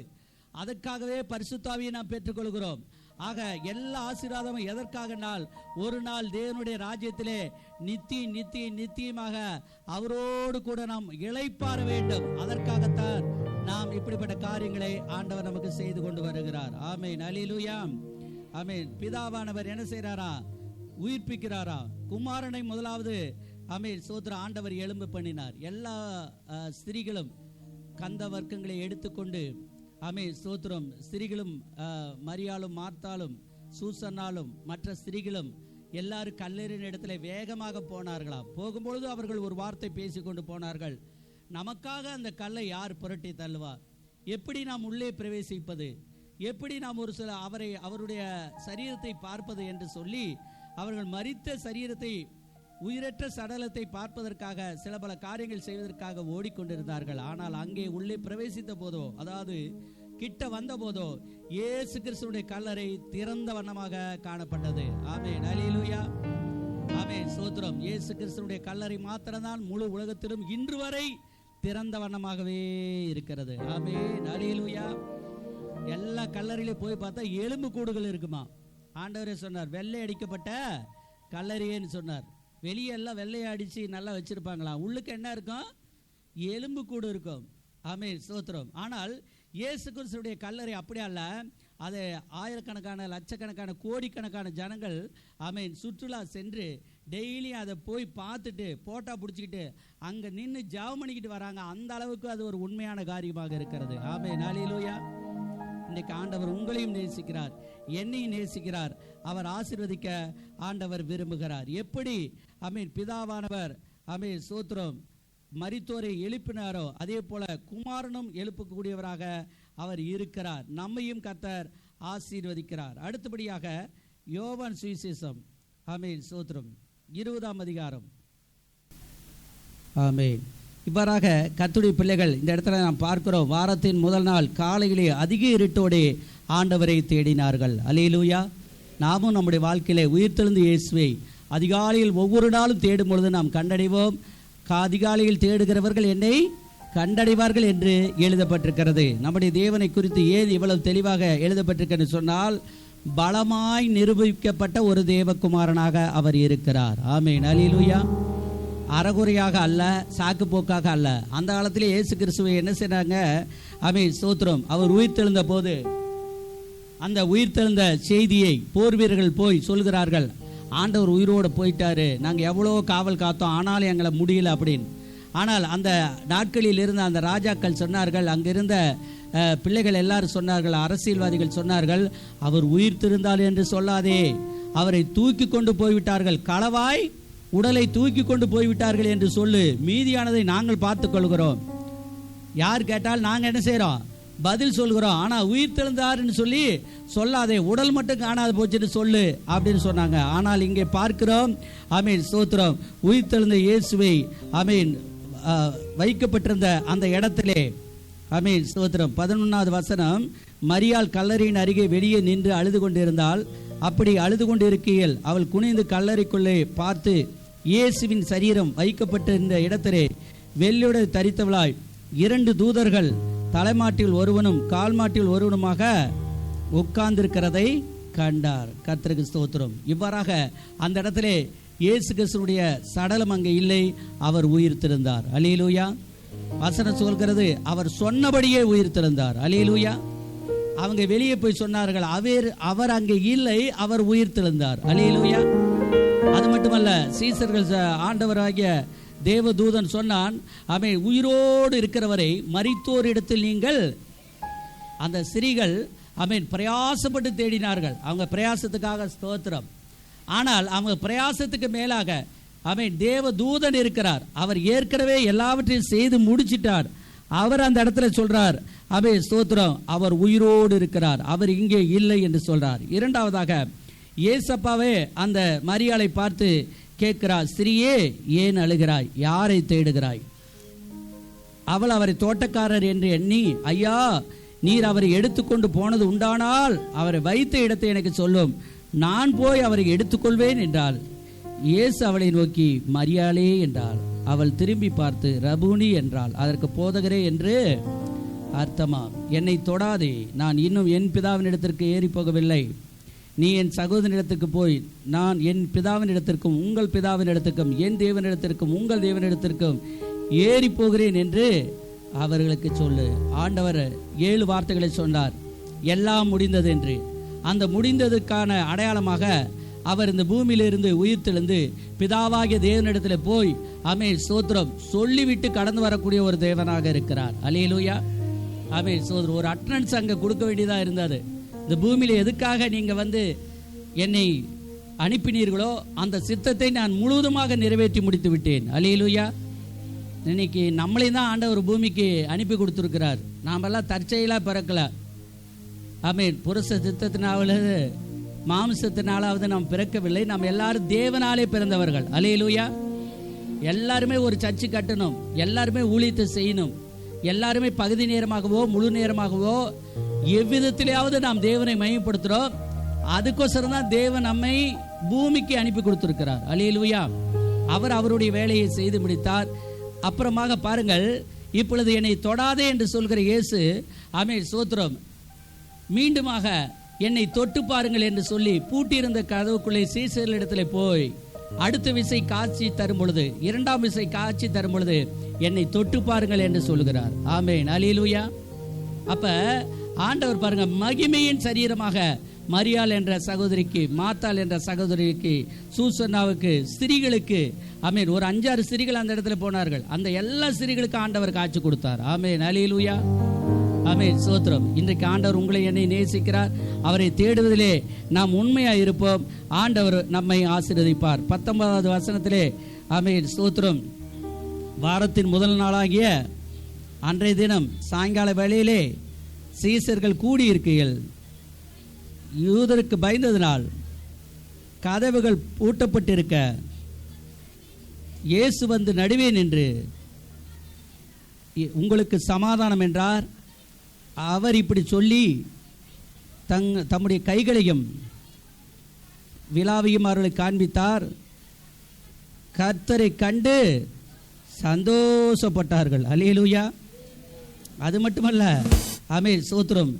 அதற்காகவே பரிசுத்த ஆவியை நாம் பெற்றுக்கொள்கிறோம். ஆக எல்லா ஆசீர்வாதமும் எதற்காக நாள் ஒரு நாள் தேவனுடைய ராஜ்யத்திலே நித்தியமாக அவரோடு கூட நாம் இளைப்பாற வேண்டும். அதற்காகத்தான் நாம் இப்படிப்பட்ட காரியங்களை ஆண்டவர் நமக்கு செய்து கொண்டு வருகிறார். ஆமென். அல்லேலூயா. ஆமென். பிதாவானவர் என்ன செய்றாரா? உயிர்ப்பிக்கிறாரா? குமாரனை முதலாவது ஆமென் ஸ்தோத்திரம் ஆண்டவர் எழும்பு பண்ணினார். எல்லா ஸ்திரீகளும் கந்த வர்க்கங்களை எடுத்துக்கொண்டு ஆமென் ஸ்தோத்திரம், ஸ்திரீகளும் மரியாளும் மார்த்தாளும் சூசன்னாலும் மற்ற ஸ்திரீகளும் எல்லாரும் கல்லறின் இடத்துல வேகமாக போனார்களாம். போகும்பொழுது அவர்கள் ஒரு வார்த்தை பேசிக்கொண்டு போனார்கள், நமக்காக அந்த கல்லை யார் புரட்டி தள்ளுவார்? எப்படி நாம் உள்ளே பிரவேசிப்பது? எப்படி நாம் ஒரு சில அவருடைய சரீரத்தை பார்ப்பது என்று சொல்லி அவர்கள் மரித்த சரீரத்தை, உயிரற்ற சடலத்தை பார்ப்பதற்காக சில பல காரியங்கள் செய்வதற்காக ஓடிக்கொண்டிருந்தார்கள். ஆனால் அங்கே உள்ளே பிரவேசித்த போதோ, அதாவது கிட்ட வந்த போதோ, இயேசு கிறிஸ்துவினுடைய கல்லறை திறந்த வண்ணமாக காணப்பட்டது. ஆமென். அல்லேலூயா. ஆமென் ஸ்தோத்திரம். இயேசு கிறிஸ்துவினுடைய கல்லறை மாத்திரம்தான் முழு உலகத்திலும் இன்று வரை திறந்த வண்ணமாகவே இருக்கிறது. ஆமென். அல்லேலூயா. எல்லா கல்லறையிலும் போய் பார்த்தா எலும்பு கூடுகள் இருக்குமா. ஆண்டவரே சொன்னார், வெள்ளை அடிக்கப்பட்ட கல்லறையேன்னு சொன்னார். வெளியே எல்லாம் வெள்ளையை அடிச்சு நல்லா வச்சிருப்பாங்களா, உள்ளுக்கு என்ன இருக்கும்? எலும்பு கூடு இருக்கும். ஆமென் ஸ்தோத்திரம். ஆனால் இயேசு கிறிஸ்துவுடைய கல்லறை அப்படியே அல்ல. அது ஆயிரக்கணக்கான, லட்சக்கணக்கான, கோடிக்கணக்கான ஜனங்கள் ஆமென் சுற்றுலா சென்று டெய்லி அதை போய் பார்த்துட்டு போட்டோ பிடிச்சிக்கிட்டு அங்கே நின்று ஜெபம் பண்ணிக்கிட்டு வராங்க. அந்த அளவுக்கு அது ஒரு உண்மையான காரியமாக இருக்கிறது. ஆமென். அல்லேலூயா. இன்னைக்கு ஆண்டவர் உங்களையும் நேசிக்கிறார், என்னையும் நேசிக்கிறார். அவர் ஆசீர்வதிக்க ஆண்டவர் விரும்புகிறார். எப்படி ஆமென் பிதாவானவர் ஆமென் ஸ்தோத்திரம் மரித்தோரை எழுப்பினாரோ அதே போல குமாரனும் எழுப்பக்கூடியவராக அவர் இருக்கிறார். நம்மையும் கர்த்தர் ஆசீர்வதிக்கிறார். அடுத்தபடியாக யோவான் சுவிசேஷம் ஆமென் ஸ்தோத்திரம் 20ஆம் அதிகாரம். ஆமென். இவ்வாறாக கர்த்தருடைய பிள்ளைகள் இந்த இடத்துல நாம் பார்க்கிறோம், வாரத்தின் முதல் நாள் காலையிலே அதிக இருட்டோடே ஆண்டவரை தேடினார்கள். அல்லேலூயா. நாமும் நம்முடைய வாழ்க்கையிலே உயிர்த்தெழுந்த இயேசுவை அதிகாலையில் ஒவ்வொரு நாளும் தேடும் பொழுது நாம் கண்டடைவோம். அதிகாலையில் தேடுகிறவர்கள் என்னை கண்டடைவார்கள் என்று எழுதப்பட்டிருக்கிறது. நம்முடைய தேவனை குறித்து ஏன் இவ்வளவு தெளிவாக எழுதப்பட்டிருக்கிறது சொன்னால், பலமாய் நிரூபிக்கப்பட்ட ஒரு தேவகுமாரனாக அவர் இருக்கிறார். ஆமென். அல்லேலூயா. அறகுறையாக அல்ல, சாக்கு போக்காக அல்ல. அந்த காலத்திலே இயேசு கிறிஸ்துவை என்ன செய்றாங்க? ஆமென் ஸ்தோத்திரம். அவர் உயிர்த்தெழுந்த போது அந்த உயிர்த்தெழுந்த செய்தியை போர் வீரர்கள் போய் சொல்கிறார்கள், ஆண்டவர் உயிரோடு போயிட்டாரு, நாங்கள் எவ்வளோ காவல் காத்தோம், ஆனாலும் எங்களை முடியல அப்படின்னு. ஆனால் அந்த நாட்களில் இருந்த அந்த ராஜாக்கள் சொன்னார்கள், அங்கிருந்த பிள்ளைகள் எல்லாரும் சொன்னார்கள், அரசியல்வாதிகள் சொன்னார்கள், அவர் உயிர்த்திருந்தால் என்று சொல்லாதே, அவரை தூக்கி கொண்டு போய்விட்டார்கள், களவாய் உடலை தூக்கி கொண்டு போய்விட்டார்கள் என்று சொல்லு, மீதியானதை நாங்கள் பார்த்துக் கொள்கிறோம். யார் கேட்டால் நாங்கள் என்ன செய்கிறோம்? பதில் சொல்கிறோம். ஆனால் உயிர்த்தெழுந்தார்னு சொல்லி சொல்லாதே, உடல் மட்டும் காணாது போச்சுன்னு சொல்லு அப்படின்னு சொன்னாங்க. ஆனால் இங்கே பார்க்கிறோம் ஆமென் ஸ்தோத்திரம், உயிர்த்தெழுந்த இயேசுவை ஆமென் வைக்கப்பட்டிருந்த அந்த இடத்திலே ஆமென் ஸ்தோத்திரம் 11வது வசனம், மரியாள் கல்லறையின் அருகே வெளியே நின்று அழுது கொண்டிருந்தாள். அப்படி அழுது கொண்டிருக்கையில் அவள் குனிந்து கல்லறைக்குள்ளே பார்த்து இயேசுவின் சரீரம் வைக்கப்பட்டிருந்த இடத்திலே வெள்ளியுடை தரித்தவளாய் 2 தூதர்கள் தலைமாட்டில் ஒருவனும் கால்மாட்டில் ஒருவனுமாக உட்கார்ந்திருக்கிறதை கண்டார். கர்த்தருக்கு ஸ்தோத்திரம். இவ்வாறாக அந்த இடத்திலே இயேசு கிறிஸ்துவுடைய சடலம் அங்கே இல்லை, அவர் உயிர்த்திருந்தார். அல்லேலூயா. வசனம் சொல்கிறது, அவர் சொன்னபடியே உயிர்த்திருந்தார். அல்லேலூயா. அவங்க வெளியே போய் சொன்னார்கள், அவர் அங்கே இல்லை, அவர் உயிர்த்திருந்தார். அல்லேலூயா. அது மட்டுமல்ல, சீசர்கள் ஆண்டவராகிய தேவதூதன் சொன்னான், அவன் உயிரோடு இருக்கிறவரை மரித்தோர் இடத்தில் நீங்கள், அந்த ஸ்திரீகள் அவன் பிரயாசப்பட்டு தேடினார்கள். அவங்க பிரயாசத்துக்காக ஸ்தோத்திரம். ஆனால் அவங்க பிரயாசத்துக்கு மேலாக அவன் தேவ தூதன் இருக்கிறார். அவர் ஏற்கனவே எல்லாவற்றையும் செய்து முடிச்சிட்டார். அவர் அந்த இடத்துல சொல்றார், அவே ஸ்தோத்திரம், அவர் உயிரோடு இருக்கிறார், அவர் இங்கே இல்லை என்று சொல்றார். இரண்டாவதாக ஏசப்பாவே அந்த மரியாளை பார்த்து கேட்கிறார், ஸ்திரீயே ஏன் அழுகிறாய், யாரை தேடுகிறாய்? அவள் அவரை தோட்டக்காரர் என்று எண்ணி, ஐயா நீர் அவரை எடுத்துக்கொண்டு போனது உண்டானால் அவரை வைத்த இடத்தை எனக்கு சொல்லும், நான் போய் அவரை எடுத்துக்கொள்வேன் என்றாள். இயேசு அவளை நோக்கி மரியாளே என்றாள். அவள் திரும்பி பார்த்து ரபூனி என்றாள். அதற்கு போதகரே என்று அர்த்தமா. என்னை தொடாதே, நான் இன்னும் என் பிதாவின் இடத்திற்கு ஏறி போகவில்லை. நீ என் சகோதரனிடத்துக்கு போய், நான் என் பிதாவின் இடத்திற்கும் உங்கள் பிதாவின் இடத்திற்கும் என் தேவனிடத்திற்கும் உங்கள் தேவனிடத்திற்கும் ஏறி போகிறேன் என்று அவர்களுக்கு சொல்லு. ஆண்டவர் 7 வார்த்தைகளை சொன்னார், எல்லாம் முடிந்தது என்று. அந்த முடிந்ததுக்கான அடையாளமாக அவர் இந்த பூமியிலிருந்து உயிர்த்தெழுந்து பிதாவாகிய தேவனிடத்தில் போய் ஸ்தோத்திரம் சொல்லிவிட்டு கடந்து வரக்கூடிய ஒரு தேவனாக இருக்கிறார். அல்லேலூயா. ஸ்தோத்திரம். ஒரு அட்டனன்ஸ் அங்கே கொடுக்க வேண்டியதாக இருந்தது. இந்த பூமியில எதுக்காக நீங்க என்னை அனுப்பினீர்களோ அந்த சித்தத்தை நான் முழுவதுமாக நிறைவேற்றி முடித்து விட்டேன். அல்லேலூயா. இன்னைக்கு நம்மளையும் தான் ஆண்டவர் பூமிக்கு அனுப்பி கொடுத்துருக்கிறார். நாமெல்லாம் தற்செயலாக பிறக்கல. புருஷ சித்தத்தினாவது மாம்சத்தினாலாவது நாம் பிறக்கவில்லை. நாம் எல்லாரும் தேவனாலே பிறந்தவர்கள். அல்லேலூயா. எல்லாருமே ஒரு சர்ச்சு கட்டணும், எல்லாருமே ஊழியத்தை செய்யணும், எல்லாருமே பகுதி நேரமாகவோ முழு நேரமாகவோ எவ்விதத்திலேயாவது நாம் தேவனை மையப்படுத்துகிறோம். அதுக்கோசரம் தான் தேவன் நம்மை பூமிக்கு அனுப்பி கொடுத்திருக்கிறார். அல்லேலூயா. அவர் அவருடைய வேலையை செய்து முடித்தார். அப்புறமாக பாருங்கள், இப்பொழுது என்னை தொடாதே என்று சொல்கிற இயேசு ஸ்தோத்திரம் மீண்டுமாக என்னை தொட்டு பாருங்கள் என்று சொல்லி பூட்டியிருந்த கதவுக்குள்ளே சீசர்களிடத்தில் போய் அடுத்த விசை காட்சி தரும் பொழுது, இரண்டாம் விசை காட்சி தரும் பொழுது என்னை தொட்டு பாருங்கள் என்று சொல்கிறார். ஆமென். அல்லேலூயா. அப்ப ஆண்டவர் பாருங்க, மகிமையின் சரீரமாக மரியாள் என்ற சகோதரிக்கு, மாத்தாள் என்ற சகோதரிக்கு, சூசன்னாவுக்கு, ஸ்திரீகளுக்கு ஒரு 5-6 ஸ்திரீகள் அந்த இடத்துல போனார்கள். அந்த எல்லா ஸ்திரீகளுக்கும் ஆண்டவர் காட்சி கொடுத்தார். ஆமென். அல்லேலூயா. ஸ்தோத்திரம். இன்றைக்கு ஆண்டவர் உங்களை என்னை நேசிக்கிறார். அவரை தேடுவதிலே நாம் உண்மையா இருப்போம். ஆண்டவர் நம்மை ஆசீர்வதிப்பார். 19வது வசனத்திலே ஸ்தோத்திரம், வாரத்தின் முதல் நாளாகிய அன்றைய தினம் சாயங்கால வேளையிலே சீசர்கள் கூடியிருக்கையில் யூதருக்கு பயந்ததினால் கதவுகள் பூட்டப்பட்டிருக்க இயேசு நடுவே நின்று உங்களுக்கு சமாதானம் என்றார். அவர் இப்படி சொல்லி தம்முடைய கைகளையும் விலாவையும் அவர்களை காண்பித்தார். கர்த்தரை கண்டு சந்தோஷப்பட்டார்கள். அல்லேலூயா. அது மட்டுமல்ல, ஸ்தோத்திரம்,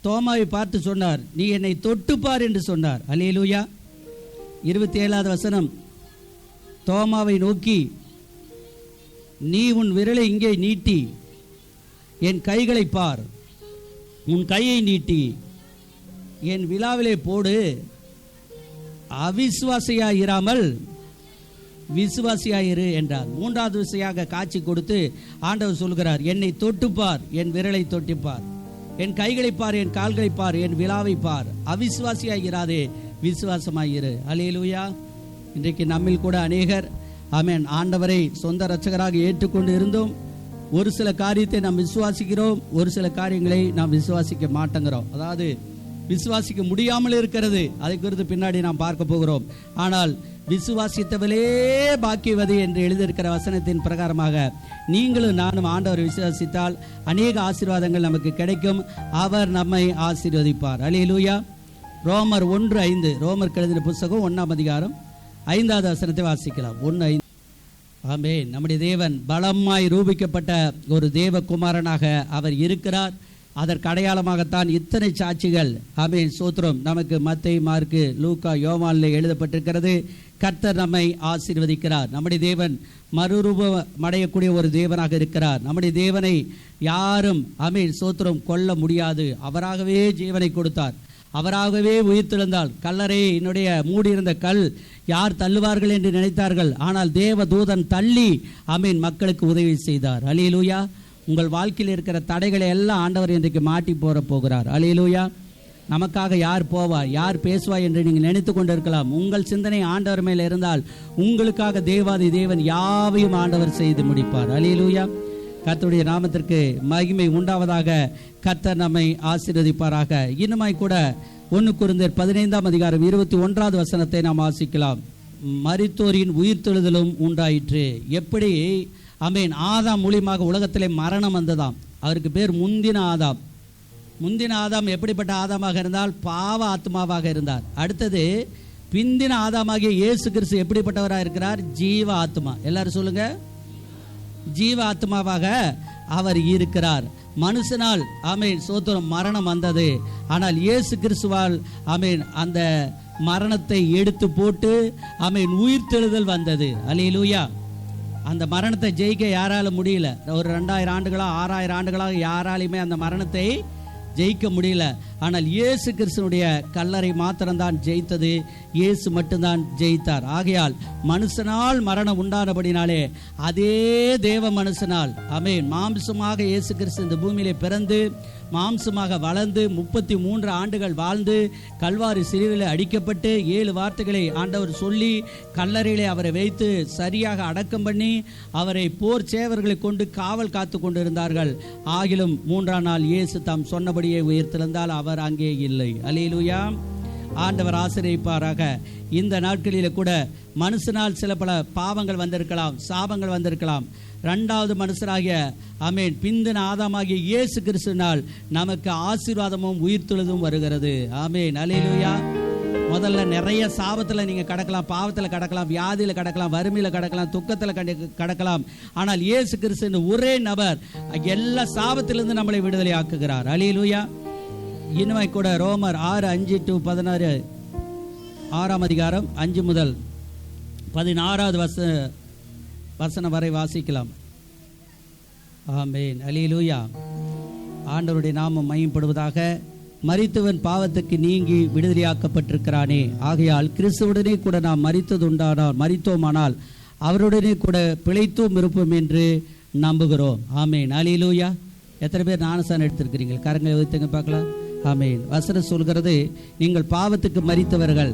தோமாவை பார்த்து சொன்னார், நீ என்னை தொட்டுப்பார் என்று சொன்னார். அல்லேலூயா. 27வது வசனம், தோமாவை நோக்கி, நீ உன் விரலை இங்கே நீட்டி என் கைகளை பார், உன் கையை நீட்டி என் விலாவிலே போடு, அவிசுவாசியாயிராமல் விசுவாசியாயிரு என்றார். 3வது விசையாக காட்சி கொடுத்து ஆண்டவர் சொல்கிறார், என்னை தொட்டுப்பார், என் விரலை தொட்டிப்பார், என் கைகளை பார், என் கால்களை பார், என் விலாவை பார், அவிசுவாசியாயிராதே, விசுவாசமாயிரு. அல்லேலூயா. இன்றைக்கு நம்மில் கூட அநேகர் ஆண்டவரை சொந்த இரட்சகராக ஏற்றுக்கொண்டு இருந்தோம். ஒரு சில காரியத்தை நாம் விசுவாசிக்கிறோம், ஒரு சில காரியங்களை நாம் விசுவாசிக்க மாட்டேங்கிறோம். அதாவது விசுவாசிக்க முடியாமல் இருக்கிறது, அதை குறித்து பின்னாடி நாம் பார்க்க போகிறோம். ஆனால் விசுவாசித்தவளே பாக்கியவதி என்று எழுதியிருக்கிற வசனத்தின் பிரகாரமாக நீங்களும் நானும் ஆண்டவரை விசுவாசித்தால் அநேக ஆசீர்வாதங்கள் நமக்கு கிடைக்கும். அவர் நம்மை ஆசீர்வதிப்பார். அல்லேலூயா. ரோமர் 1:5, ரோமர் எழுதின புத்தகம் 1ஆம் அதிகாரம் 5வது வசனத்தை வாசிக்கலாம். 1:5. ஆமென். நம்முடைய தேவன் பலமாய் ரூபிக்கப்பட்ட ஒரு தேவகுமாரனாக அவர் இருக்கிறார். அதற்கு அடையாளமாகத்தான் இத்தனை சாட்சிகள் ஸ்தோத்திரம் நமக்கு மத்தேயு, மார்க்கு, லூக்கா, யோவானில் எழுதப்பட்டிருக்கிறது. கர்த்தர் நம்மை ஆசீர்வதிக்கிறார். நம்முடைய தேவன் மறுரூபமடையக்கூடிய ஒரு தேவனாக இருக்கிறார். நம்முடைய தேவனை யாரும் ஸ்தோத்திரம் கொல்ல முடியாது. அவராகவே ஜீவனை கொடுத்தார், அவராகவே உயிர்த்தெழுந்தால். கல்லறை என்னுடைய மூடியிருந்த கல் யார் தள்ளுவார்கள் என்று நினைத்தார்கள், ஆனால் தேவ தூதன் தள்ளி மக்களுக்கு உதவி செய்தார். அல்லேலூயா. உங்கள் வாழ்க்கையில் இருக்கிற தடைகளை எல்லாம் ஆண்டவர் இன்றைக்கு மாட்டி போகிறார். அல்லேலூயா. நமக்காக யார் போவார், யார் பேசுவார் என்று நீங்கள் நினைத்து கொண்டிருக்கலாம். உங்கள் சிந்தனை ஆண்டவர் மேல் இருந்தால் உங்களுக்காக தேவாதி தேவன் யாவையும் ஆண்டவர் செய்து முடிப்பார். அல்லேலூயா. கர்த்தருடைய நாமத்திற்கு மகிமை உண்டாவதாக. கர்த்தர் நம்மை ஆசீர்வதிப்பாராக. இன்னுமாய் கூட 1 கொரிந்தியர் 15:21 நாம் வாசிக்கலாம். மரித்தோரின் உயிர்த்தெழுதலும் உண்டாயிற்று. எப்படி ஆமென், ஆதாம் மூலியமாக உலகத்திலே மரணம் வந்ததாம். அவருக்கு பேர் முந்தின ஆதாம். முந்தின ஆதாம் எப்படிப்பட்ட ஆதாமாக இருந்தால் பாவ ஆத்மாவாக இருந்தார். அடுத்தது பிந்தின ஆதாமாகிய இயேசு கிறிஸ்து எப்படிப்பட்டவராக இருக்கிறார்? ஜீவ ஆத்மா. எல்லாரும் சொல்லுங்க, ஜீவ ஆத்மாவாக அவர் இருக்கிறார். மனுஷனால் ஆமென் சோத்திரம் மரணம் வந்தது. ஆனால் இயேசு கிறிஸ்துவால் ஆமென் அந்த மரணத்தை எடுத்து போட்டு ஆமென் உயிர்த்தெழுதல் வந்தது. அல்லேலூயா. அந்த மரணத்தை ஜெயிக்க யாரால முடியல. ஒரு 2000 ஆண்டுகளா 6000 ஆண்டுகளாக யாராலையுமே அந்த மரணத்தை ஜெயிக்க முடியல. ஆனால் இயேசு கிறிஸ்துனுடைய கல்லறை மாத்திரம்தான் ஜெயித்தது. இயேசு மட்டும்தான் ஜெயித்தார். ஆகையால் மனுஷனால் மரணம் உண்டானபடினாலே அதே தேவ மனுஷனால் ஆமென் மாம்சமாக இயேசு கிறிஸ்து இந்த பூமியிலே பிறந்து மாம்சமாக வளர்ந்து 33 ஆண்டுகள் வாழ்ந்து கல்வாரி சிலுவையிலே அடிக்கப்பட்டு 7 வார்த்தைகளை ஆண்டவர் சொல்லி கல்லறையிலே அவரை வைத்து சரியாக அடக்கம் பண்ணி அவரை போர் சேவர்களை கொண்டு காவல் காத்து கொண்டிருந்தார்கள். ஆகிலும் 3ஆம் நாள் இயேசு தாம் சொன்னபடியே உயிர்த்தெழுந்தால் அவர் அங்கே இல்லை. அல்லேலூயா. ஆண்டவர் ஆசீர்வதிப்பாராக. இந்த நாட்களிலே கூட மனுஷனால் சில பல பாவங்கள் வந்திருக்கலாம், சாபங்கள் வந்திருக்கலாம். 2வது மனுஷராகிய ஆமென் பிந்தின ஆதாமாகிய இயேசு கிறிஸ்துவினால் நமக்கு ஆசீர்வாதமும் உயிர்த்தெழுதலும் வருகிறது. ஆமென். அல்லேலூயா. முதல்ல நிறைய சாபத்தில் நீங்கள் கடக்கலாம், பாவத்தில் கடக்கலாம், வியாதியில் கடக்கலாம், வறுமையில் கடக்கலாம், துக்கத்தில் கடக்கலாம். ஆனால் இயேசு கிறிஸ்து ஒரே நபர் எல்லா சாபத்திலிருந்து நம்மளை விடுதலை ஆக்குகிறார். அல்லேலூயா. இனிமே கூட ரோமர் 6:5-16 6ஆம் அதிகாரம் 5 முதல் 16வது வசனம் வரை வாசிக்கலாம். ஆமென். அல்லேலூயா. ஆண்டவருடைய நாமம் மகிமைப்படுவதாக. மரித்தவன் பாவத்துக்கு நீங்கி விடுதலையாக்கப்பட்டிருக்கிறானே. ஆகையால் கிறிஸ்துவுடனே கூட நாம் மரித்தோமானால் அவருடனே கூட பிழைத்தோம் இருப்போம் என்று நம்புகிறோம். ஆமென். அல்லேலூயா. எத்தனை பேர் ஞானஸ்நானம் எடுத்திருக்கிறீங்க? கரங்களை வைத்துங்க பார்க்கலாம். ஆமென். வசனம் சொல்கிறது, நீங்கள் பாவத்துக்கு மரித்தவர்கள்,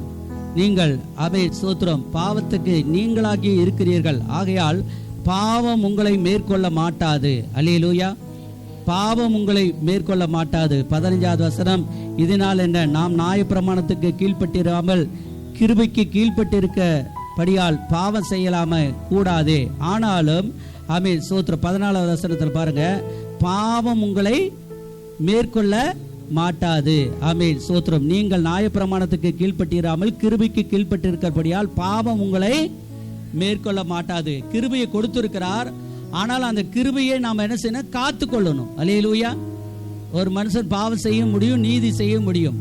நீங்கள் ஆமென் ஸ்தோத்திரம் பாவத்துக்கு நீங்களாகி இருக்கிறீர்கள். ஆகையால் பாவம் உங்களை மேற்கொள்ள மாட்டாது. அல்லேலூயா. பாவம் உங்களை மேற்கொள்ள மாட்டாது. 15வது வசனம், இதனால் என்ன, நாம் நியாயப்பிரமாணத்துக்கு கீழ்ப்பட்டிராமல் கிருபைக்கு கீழ்ப்பட்டிருக்கபடியால் பாவம் செய்யலாம கூடாதே. ஆனாலும் ஆமென் ஸ்தோத்திரம் 14வது வசனத்தில் பாருங்க, பாவம் உங்களை மேற்கொள்ள மாட்டாது. ஆமென் ஸ்தோத்திரம். நீங்கள் நியாயப்பிரமாணத்துக்கு கீழ்ப்பட்டிராமல் கிருபைக்கு கீழ்ப்பட்டிருக்கிறபடியால் பாவம் உங்களை மேற்கொள்ள மாட்டாது. கிருபையை கொடுத்திருக்கிறார். ஆனால் அந்த கிருபையை நாம் என்ன செய்யணும்? காத்து கொள்ளணும். அல்லேலூயா. ஒரு மனுஷன் பாவம் செய்ய முடியும், நீதி செய்ய முடியும்.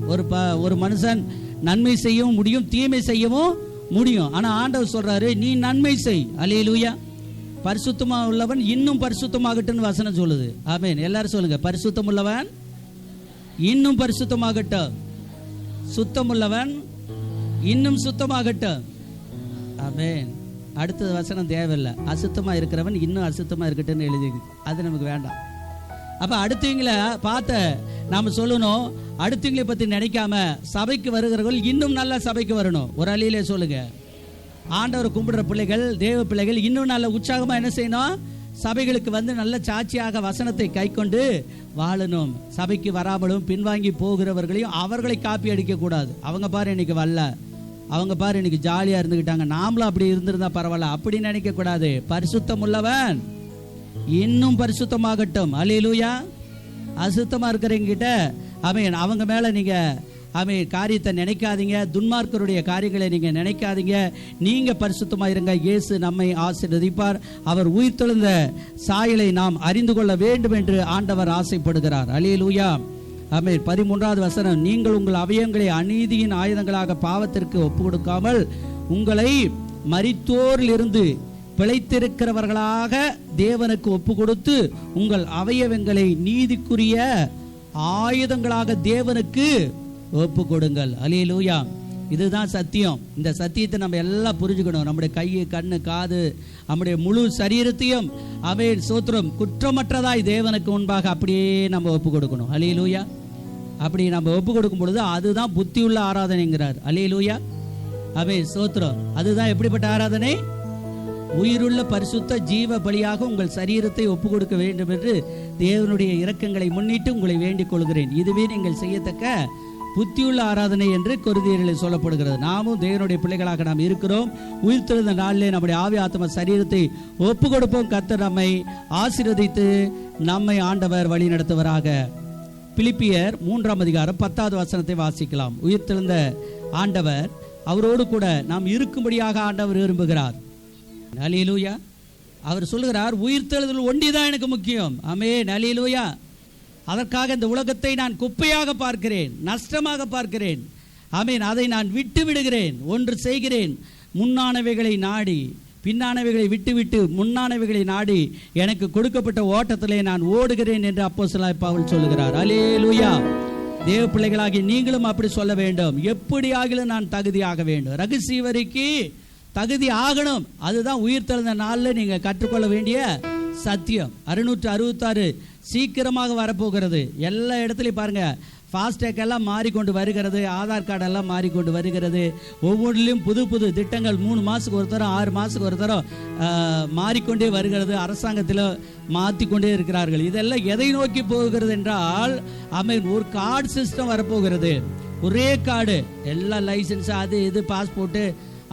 ஒரு மனுஷன் நன்மை செய்யவும் முடியும், தீமை செய்யவும் முடியும். ஆனா ஆண்டவர் சொல்றாரு, நீ நன்மை செய். அல்லேலூயா. பரிசுத்தமா உள்ளவன் இன்னும் பரிசுத்தமாகட்டும் வசனம் சொல்லுது. ஆமென். எல்லாரும் சொல்லுங்க, பரிசுத்தம் உள்ளவன் இன்னும் பரிசுத்தமாகட்டும், சுத்தமுள்ளவன் இன்னும் சுத்தமாகட்டும். ஆமென். அடுத்த வசனம் தேவையில்லை. அசுத்தமா இருக்கிறவன் இன்னும் அசுத்தமா இருக்கட்டும்னு எழுதி, அது நமக்கு வேண்டாம். அப்ப அடுத்தவங்களை பார்த்த நாம சொல்லணும், அடுத்தவங்களை பத்தி நினைக்காம சபைக்கு வருகிறவர்கள் இன்னும் நல்ல சபைக்கு வரணும். ஒரு அழியிலே சொல்லுங்க, ஆண்டவர் கும்பிடுற பிள்ளைகள், தேவ பிள்ளைகள் இன்னும் நல்ல உற்சாகமா என்ன செய்யணும்? சபைகளுக்கு வந்து நல்ல சாட்சியாக வசனத்தை கை கொண்டு வாழணும். சபைக்கு வராமலும் பின்வாங்கி போகிறவர்களையும் அவர்களை காப்பி அடிக்க கூடாது. அவங்க பாரு இன்னைக்கு வரல, அவங்க பாரு இன்னைக்கு ஜாலியா இருந்துக்கிட்டாங்க, நாமளும் அப்படி இருந்திருந்தா பரவாயில்ல அப்படி நினைக்க கூடாது. பரிசுத்தம் உள்ளவன் இன்னும் பரிசுத்தமாகட்டும். அல்லேலூயா. அசுத்தமா இருக்கிறவங்க கிட்ட ஆமென் அவங்க மேல நீங்க ஆமென் காரியத்தை நினைக்காதீங்க, துன்மார்க்கருடைய காரியங்களை நீங்க நினைக்காதீங்க. நீங்க பரிசுத்தமா இருங்க. இயேசு நம்மை ஆசீர்வதிப்பார். அவர் உயிர்த்தெழுந்த சாயலை நாம் அறிந்து கொள்ள வேண்டும் என்று ஆண்டவர் ஆசைப்படுகிறார். அல்லேலூயா. ஆமென். 13வது வசனம், நீங்கள் உங்கள் அவயங்களை அநீதியின் ஆயுதங்களாக பாவத்திற்கு ஒப்பு கொடுக்காமல் உங்களை மரித்தோரில் இருந்து பிழைத்திருக்கிறவர்களாக தேவனுக்கு ஒப்பு கொடுத்து உங்கள் அவயவங்களை நீதிக்குரிய ஆயுதங்களாக தேவனுக்கு ஒப்பு கொடுங்கள். அல்லேலூயா. இதுதான் சத்தியம். இந்த சத்தியத்தை நம்ம எல்லாம் புரிஞ்சுக்கணும். நம்முடைய கை, கண்ணு, காது, நம்முடைய முழு சரீரத்தையும் ஆமென் ஸ்தோத்திரம் குற்றமற்றதாய் தேவனுக்கு முன்பாக அப்படியே நம்ம ஒப்பு கொடுக்கணும். அல்லேலூயா. அப்படி நம்ம ஒப்பு கொடுக்கும் பொழுது அதுதான் புத்தியுள்ள ஆராதனைங்கிறார். அல்லேலூயா. ஆமென், ஸ்தோத்திரம். அதுதான் எப்படிப்பட்ட ஆராதனை? உயிருள்ள பரிசுத்த ஜீவ பலியாக உங்கள் சரீரத்தை ஒப்பு கொடுக்க வேண்டும் என்று தேவனுடைய இரக்கங்களை முன்னிட்டு உங்களை வேண்டிக் கொள்கிறேன். இதுவே நீங்கள் செய்யத்தக்க புத்தியுள்ள ஆராதனை என்று கொரிந்தியரில் சொல்லப்படுகிறது. நாமும் தேவனுடைய பிள்ளைகளாக நாம் இருக்கிறோம். உயிர்த்தெழுந்த நாளிலே நம்முடைய ஆவி ஆத்ம சரீரத்தை ஒப்பு கொடுப்போம். கர்த்தர் நம்மை ஆசீர்வதித்து நம்மை ஆண்டவர் வழி நடத்துவராக. பிலிப்பியர் 3ஆம் அதிகாரம் 10வது வசனத்தை வாசிக்கலாம். உயிர்த்தெழுந்த ஆண்டவர், அவரோடு கூட நாம் இருக்கும்படியாக ஆண்டவர் விரும்புகிறார். அல்லேலூயா. அவர் சொல்லுகிறார், உயிர்த்தெழுதல் ஒன்றிதான் எனக்கு முக்கியம். ஆமென், அல்லேலூயா. அதற்காக இந்த உலகத்தை நான் குப்பையாக பார்க்கிறேன், நஷ்டமாக பார்க்கிறேன். ஆமென், அதை நான் விட்டு விடுகிறேன். ஒன்று செய்கிறேன், முன்னானவைகளை நாடி பின்னானவைகளை விட்டுவிட்டு முன்னானவைகளை நாடி எனக்கு கொடுக்கப்பட்ட ஓட்டத்திலே நான் ஓடுகிறேன் என்று அப்போஸ்தலனாகிய பவுல் சொல்லுகிறார். அல்லேலூயா. தேவ பிள்ளைகளாகி நீங்களும் அப்படி சொல்ல வேண்டும். எப்படி ஆகிலும் நான் தகுதியாக வேண்டும், ரகசிய வரைக்கு தகுதி ஆகணும். அதுதான் உயிர்த்தெழுந்த நாளில் நீங்கள் கற்றுக்கொள்ள வேண்டிய சத்தியம். 666 சீக்கிரமாக வரப்போகிறது. எல்லா இடத்துலையும் பாருங்க, ஃபாஸ்டேக் எல்லாம் மாறிக்கொண்டு வருகிறது, ஆதார் கார்டு எல்லாம் மாறிக்கொண்டு வருகிறது. ஒவ்வொன்றிலும் புது புது திட்டங்கள் 3 மாதத்துக்கு ஒரு தரம் 6 மாதத்துக்கு ஒரு தரம் மாறிக்கொண்டே வருகிறது. அரசாங்கத்தில் மாற்றிக்கொண்டே இருக்கிறார்கள். இதெல்லாம் எதை நோக்கி போகிறது என்றால், ஒரு கார்டு சிஸ்டம் வரப்போகிறது. ஒரே கார்டு, எல்லா லைசன்ஸ் அது இது பாஸ்போர்ட்டு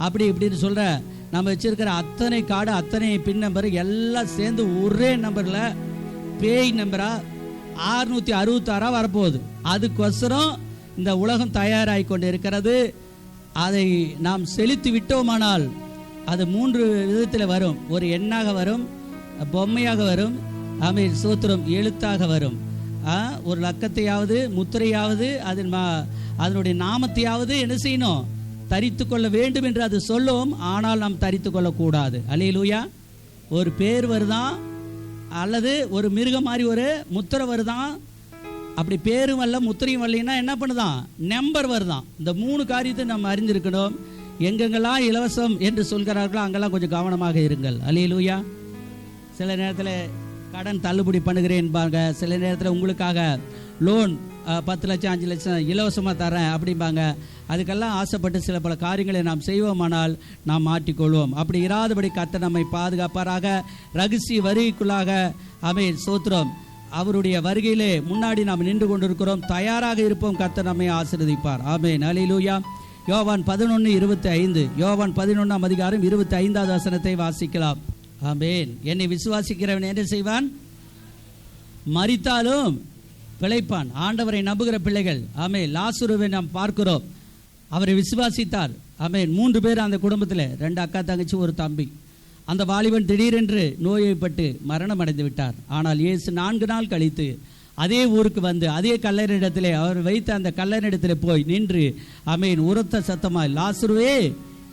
அப்படி இப்படின்னு சொல்கிற நம்ம வச்சிருக்கிற அத்தனை கார்டு அத்தனை பின் நம்பர் எல்லாம் சேர்ந்து ஒரே நம்பரில் பேய் நம்பரா 666 வரப்போகுது. அதுக்கொசரம் இந்த உலகம் தயாராகி கொண்டு இருக்கிறது. அதை நாம் செலுத்தி விட்டோமானால் அது 3 விதத்தில் வரும். ஒரு எண்ணாக வரும், பொம்மையாக வரும், ஆமென், ஸ்தோத்திரம், எழுத்தாக வரும். ஒரு லக்கத்தையாவது முத்திரையாவது அதனுடைய நாமத்தையாவது என்ன செய்யணும்? தரித்து கொள்ள வேண்டும் என்று அது சொல்லும். ஆனால் நாம் தரித்து கொள்ளக்கூடாது. அல்லேலூயா. ஒரு பேர் வருதான், அல்லது ஒரு மிருகம் மாதிரி ஒரு முத்திரை வருதான். அப்படி பேரும் வரல முத்திரையும் வரலைன்னா என்ன பண்ணுதான்? நம்பர் வருதான். இந்த 3 காரியத்தை நம்ம அறிந்திருக்கணும். எங்கெங்கெல்லாம் இலவசம் என்று சொல்கிறார்களோ அங்கெல்லாம் கொஞ்சம் கவனமாக இருங்கள். அல்லேலூயா. சில நேரத்தில் கடன் தள்ளுபடி பண்ணுகிறேன்பாங்க. சில நேரத்தில் உங்களுக்காக லோன் 10 லட்சம் 5 லட்சம் இலவசமாக தரேன் அப்படிம்பாங்க. அதுக்கெல்லாம் ஆசைப்பட்டு சில பல காரியங்களை நாம் செய்வோமானால் நாம் மாட்டிக்கொள்வோம். அப்படி இராதபடி கர்த்தர் நம்மை பாதுகாப்பாராக. ரகசிய வருகைக்குள்ளாக ஆமென், ஸ்தோத்திரம், அவருடைய வருகையிலே முன்னாடி நாம் நின்று கொண்டிருக்கிறோம். தயாராக இருப்போம். கர்த்தர் நம்மை ஆசீர்வதிப்பார். ஆமென், அல்லேலூயா. யோவான் 11:25, யோவான் 11ஆம் அதிகாரம் 25வது வசனத்தை வாசிக்கலாம். ஆமென். என்னை விசுவாசிக்கிறவன் என்ன செய்வான்? மரித்தாலும் பிழைப்பான். ஆண்டவரை நம்புகிற பிள்ளைகள். ஆமென். லாசருவை நாம் பார்க்கிறோம். அவரை விசுவாசித்தார். ஆமென். 3 பேர் அந்த குடும்பத்தில், 2 அக்கா தங்கச்சி ஒரு தம்பி. அந்த வாலிபன் திடீரென்று நோய்பட்டு மரணம் அடைந்து விட்டார். ஆனால் இயேசு 4 நாள் கழித்து அதே ஊருக்கு வந்து அதே கல்லறையிடத்திலே அவர் வைத்த அந்த கல்லறையிடத்திலே போய் நின்று ஆமென், உரத்த சத்தமாய் லாசருவே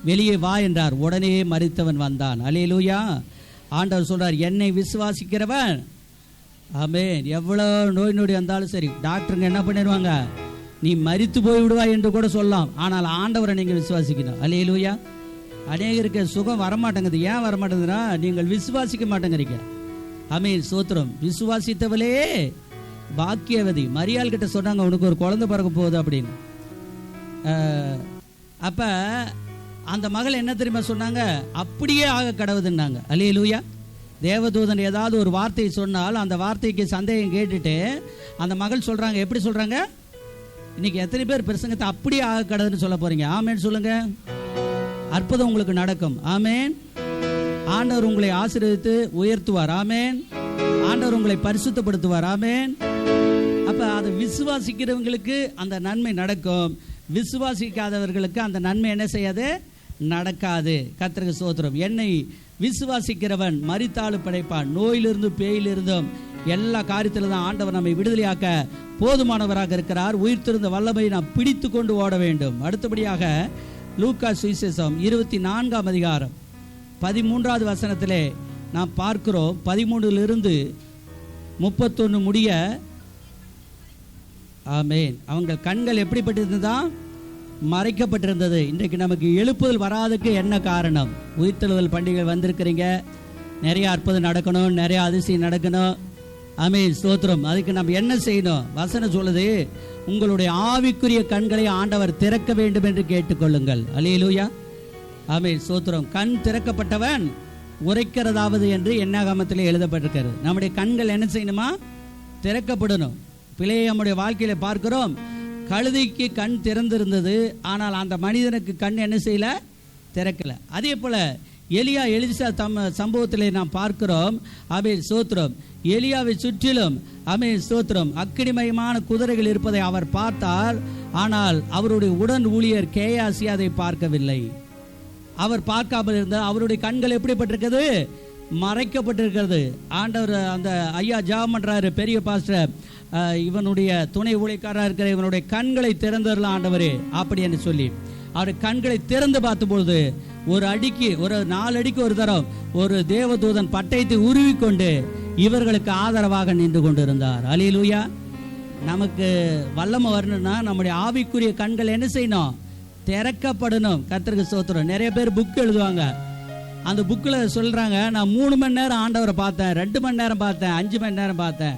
வெளியே வா என்றார். உடனே மரித்தவன் வந்தான். அல்லேலூயா. ஆண்டவர் சொல்றார், என்னை விசுவாசிக்கிறவன் ஆமென், எவ்வளோ நோய் நொடி வந்தாலும் சரி, டாக்டருங்க என்ன பண்ணிடுவாங்க? நீ மரித்து போய் விடுவாய் என்று கூட சொல்லலாம். ஆனால் ஆண்டவரை நீங்கள் விசுவாசிக்கணும். அல்லேலூயா. அநேகருக்கு சுகம் வரமாட்டேங்குது. ஏன் வரமாட்டேங்குதுன்னா நீங்கள் விசுவாசிக்க மாட்டேங்கிறீங்க. ஆமென், ஸ்தோத்திரம். விசுவாசித்தவளே பாக்கியவதி. மரியாள் கிட்ட சொன்னாங்க, உனக்கு ஒரு குழந்தை பிறக்க போகுது அப்படின்னு. அப்போ அந்த மகள் என்ன தெரியுமா சொன்னாங்க? அப்படியே ஆக கடவுதுன்னாங்க. அல்லேலூயா. தேவதூதன் ஏதாவது ஒரு வார்த்தையை சொன்னால் அந்த வார்த்தைக்கு சந்தேகம் கேட்டுட்டு அந்த மகள் சொல்கிறாங்க. எப்படி சொல்கிறாங்க? இன்னைக்கு எத்தனை பேர் பிரசங்கத்தை அப்படியே ஆக கடவுதுன்னு சொல்ல போகிறீங்க? ஆமேன் சொல்லுங்க. அற்புதம் உங்களுக்கு நடக்கும். ஆமேன். ஆண்டவர் உங்களை ஆசீர்வதித்து உயர்த்துவார். ஆமேன். ஆண்டவர் உங்களை பரிசுத்தப்படுத்துவார். ஆமேன். அப்போ அதை விசுவாசிக்கிறவங்களுக்கு அந்த நன்மை நடக்கும். விசுவாசிக்காதவர்களுக்கு அந்த நன்மை என்ன செய்யாது? நடக்காது. கர்த்தருக்கு ஸ்தோத்திரம். என்னை விசுவாசிக்கிறவன் மரித்தாலும் பிழைப்பான். நோயிலிருந்து பேயிலிருந்தும் எல்லா காரியத்திலும் தான் ஆண்டவர் நம்மை விடுதலையாக்க போதுமானவராக இருக்கிறார். உயிர்த்திருந்த வல்லமை நாம் பிடித்து கொண்டு ஓட வேண்டும். அடுத்தபடியாக லூக்கா சுவிசேஷம் 24ஆம் அதிகாரம் 13வது வசனத்திலே நாம் பார்க்கிறோம். 13லிருந்து 31 முடிய. ஆமென். அவங்க கண்கள் எப்படிப்பட்டிருந்ததா? மறைக்கப்பட்டிருந்தது. இன்றைக்கு நமக்கு எழுப்புதல் வராதுக்கு என்ன காரணம்? உயிர்த்தெழுதல் பண்டிகை வந்திருக்கிறீங்க, நிறைய அற்புதம் நடக்கணும், நிறைய அதிசயம் நடக்கணும். ஆமென், ஸ்தோத்திரம். அதுக்கு நம்ம என்ன செய்யணும்? வசனம் சொல்லுது, உங்களுடைய ஆவிக்குரிய கண்களை ஆண்டவர் திறக்க வேண்டும் என்று கேட்டுக்கொள்ளுங்கள். அல்லேலூயா. ஆமென். ஸ்தோத்திரம். கண் திறக்கப்பட்டவன் உரைக்கிறதாவது என்று என்னாகமத்திலே எழுதப்பட்டிருக்கிறது. நம்முடைய கண்கள் என்ன செய்யணுமா? திறக்கப்படணும். பிள்ளையை நம்முடைய வாழ்க்கையில பார்க்கிறோம். கழுதைக்கு கண் திறந்திருந்தது, ஆனால் அந்த மனிதனுக்கு கண் என்ன செய்யல? திறக்கல. அதே போல எலியா எலிசா சம்பவத்திலே நாம் பார்க்கிறோம். ஆமென். ஸ்தோத்திரம். எலியாவை சுற்றிலும் ஆமென் ஸ்தோத்திரம் அக்கினிமயமான குதிரைகள் இருப்பதை அவர் பார்த்தார். ஆனால் அவருடைய உடன் ஊழியர் கேயாசி அதை பார்க்கவில்லை. அவர் பார்க்காமல் இருந்தால் அவருடைய கண்கள் எப்படிப்பட்டிருக்கிறது? மறைக்கப்பட்டிருக்கிறது. ஆண்டவர் அந்த ஐயா ஜாம் பண்றாரு, பெரிய பாஸ்டர், இவனுடைய துணை ஊழியக்காரராக இருக்கிற இவனுடைய கண்களை திறந்துடலாம் ஆண்டவரே அப்படி என்று சொல்லி அவருடைய கண்களை திறந்து பார்த்தபொழுது ஒரு 4 அடிக்கு ஒரு தரம் ஒரு தேவதூதன் பட்டயத்தை உருவிக்கொண்டு இவர்களுக்கு ஆதரவாக நின்று கொண்டிருந்தார். அல்லேலூயா. நமக்கு வல்லமை வரணும்னா நம்முடைய ஆவிக்குரிய கண்கள் என்ன செய்யணும்? திறக்கப்படணும். கர்த்தருக்கு ஸ்தோத்திரம். நிறைய பேர் புக் எழுதுவாங்க. அந்த புக்கில் சொல்றாங்க, நான் 3 மணி நேரம் ஆண்டவரை பார்த்தேன், 2 மணி நேரம் பார்த்தேன், 5 மணி நேரம் பார்த்தேன்,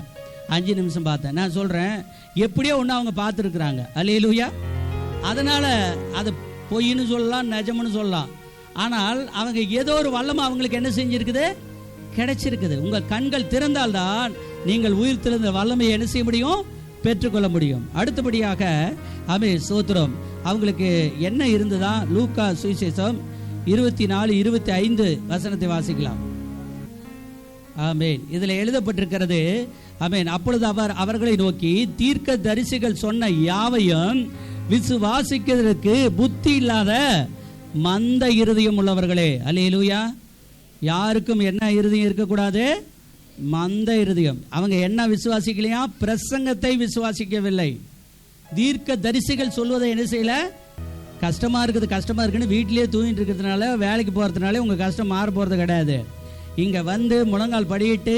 5 நிமிஷம் பார்த்தேன். நான் சொல்றேன், எப்படியோ ஒன்று அவங்க பார்த்துருக்குறாங்க. அல்லேலூயா. அதனால அது பொய்ன்னு சொல்லலாம், நிஜம்னு சொல்லலாம். ஆனால் அவங்க ஏதோ ஒரு வல்லமை அவங்களுக்கு என்ன செஞ்சிருக்குது? கிடைச்சிருக்குது. உங்கள் கண்கள் திறந்தால்தான் நீங்கள் உயிர் திறந்த வல்லமையை என்ன செய்ய முடியும்? பெற்றுக்கொள்ள முடியும். அடுத்தபடியாக ஆமென் ஸ்தோத்திரம் அவங்களுக்கு என்ன இருந்ததா? லூக்கா சுவிசேஷம் 24-25 வசனத்தை வாசிக்கலாம். ஆமென். இதில் எழுதப்பட்டிருக்கிறது. ஆமென். அப்பொழுது அவர் அவர்களை நோக்கி, தீர்க்க தரிசிகள் சொன்ன யாவையும் விசுவாசிக்கிறதுக்கு புத்தி இல்லாத மந்த இருதயம் உள்ளவர்களே. அல்லேலூயா. யாருக்கும் என்ன இருதயம் இருக்கக்கூடாது? மந்த இருதயம். அவங்க என்ன விசுவாசிக்கலையா? பிரசங்கத்தை விசுவாசிக்கவில்லை. தீர்க்க தரிசிகள் சொல்வதை என்ன செய்யல? கஷ்டமா இருக்குன்னு வீட்டிலேயே தூங்கிட்டு இருக்கிறதுனால, வேலைக்கு போறதுனால உங்க கஷ்டம் மாற போறது கிடையாது. இங்க வந்து முழங்கால் படியிட்டு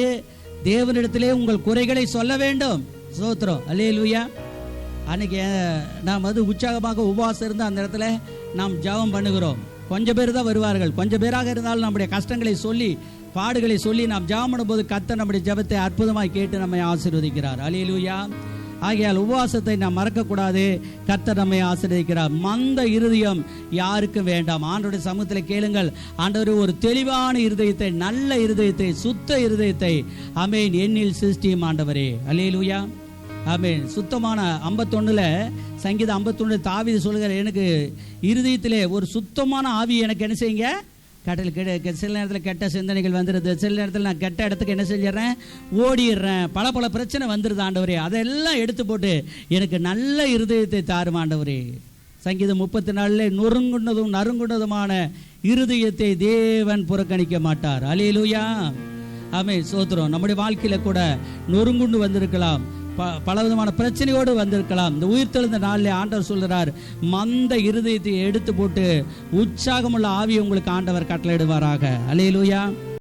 தேவனிடத்திலே உங்கள் குறைகளை சொல்ல வேண்டும். ஸ்தோத்திரம். அல்லேலூயா. அன்னைக்கு நாம் உற்சாகமாக உபவாசம் இருந்து அந்த இடத்துல நாம் ஜெபம் பண்ணுகிறோம். கொஞ்சம் பேர் தான் வருவார்கள். கொஞ்சம் பேராக இருந்தாலும் நம்முடைய கஷ்டங்களை சொல்லி பாடுகளை சொல்லி நாம் ஜெபம் பண்ணும்போது கர்த்தர் நம்முடைய ஜெபத்தை அற்புதமாய் கேட்டு நம்மை ஆசீர்வதிக்கிறார். அல்லேலூயா. ஆகையால் உபவாசத்தை நாம் மறக்கக்கூடாது. கர்த்தர் நம்மை ஆசீர்வதிக்கிறார். மந்த இருதயம் யாருக்கும் வேண்டாம். ஆண்டவருடைய சமூகத்தில் கேளுங்கள். ஆண்டவர் ஒரு தெளிவான இருதயத்தை, நல்ல இருதயத்தை, சுத்த இருதயத்தை ஆமென் என்னில் சிருஷ்டியும் ஆண்டவரே. அல்லேலூயா. ஆமென். சுத்தமான 51 சங்கீதம் 51 தாவீது சொல்லுகிற, எனக்கு இருதயத்திலே ஒரு சுத்தமான ஆவி எனக்கு என்ன செய்யுங்க? சில நேரத்தில் கெட்ட சிந்தனைகள் வந்துடுது. சில நேரத்தில் நான் கெட்ட இடத்துக்கு என்ன செஞ்சிடறேன்? ஓடிடுறேன். பல பிரச்சனை வந்துடுது ஆண்டவரே. அதெல்லாம் எடுத்து போட்டு எனக்கு நல்ல இருதயத்தை தாரும் ஆண்டவரே. சங்கீதம் 34 நறுங்குண்டதுமான இருதயத்தை தேவன் புறக்கணிக்க மாட்டார். அல்லேலூயா. ஆமென் ஸ்தோத்திரம். நம்முடைய வாழ்க்கையில கூட நொறுங்குண்டு வந்திருக்கலாம், பலவிதமான பிரச்சனையோடு வந்திருக்கலாம். இந்த உயிர்த்தெழுந்த நாளிலே ஆண்டவர் சொல்கிறார், மந்த இருதயத்தை எடுத்து போட்டு உற்சாகமுள்ள ஆவியை உங்களுக்கு ஆண்டவர் கட்டளையிடுவாராக. அல்லேலூயா.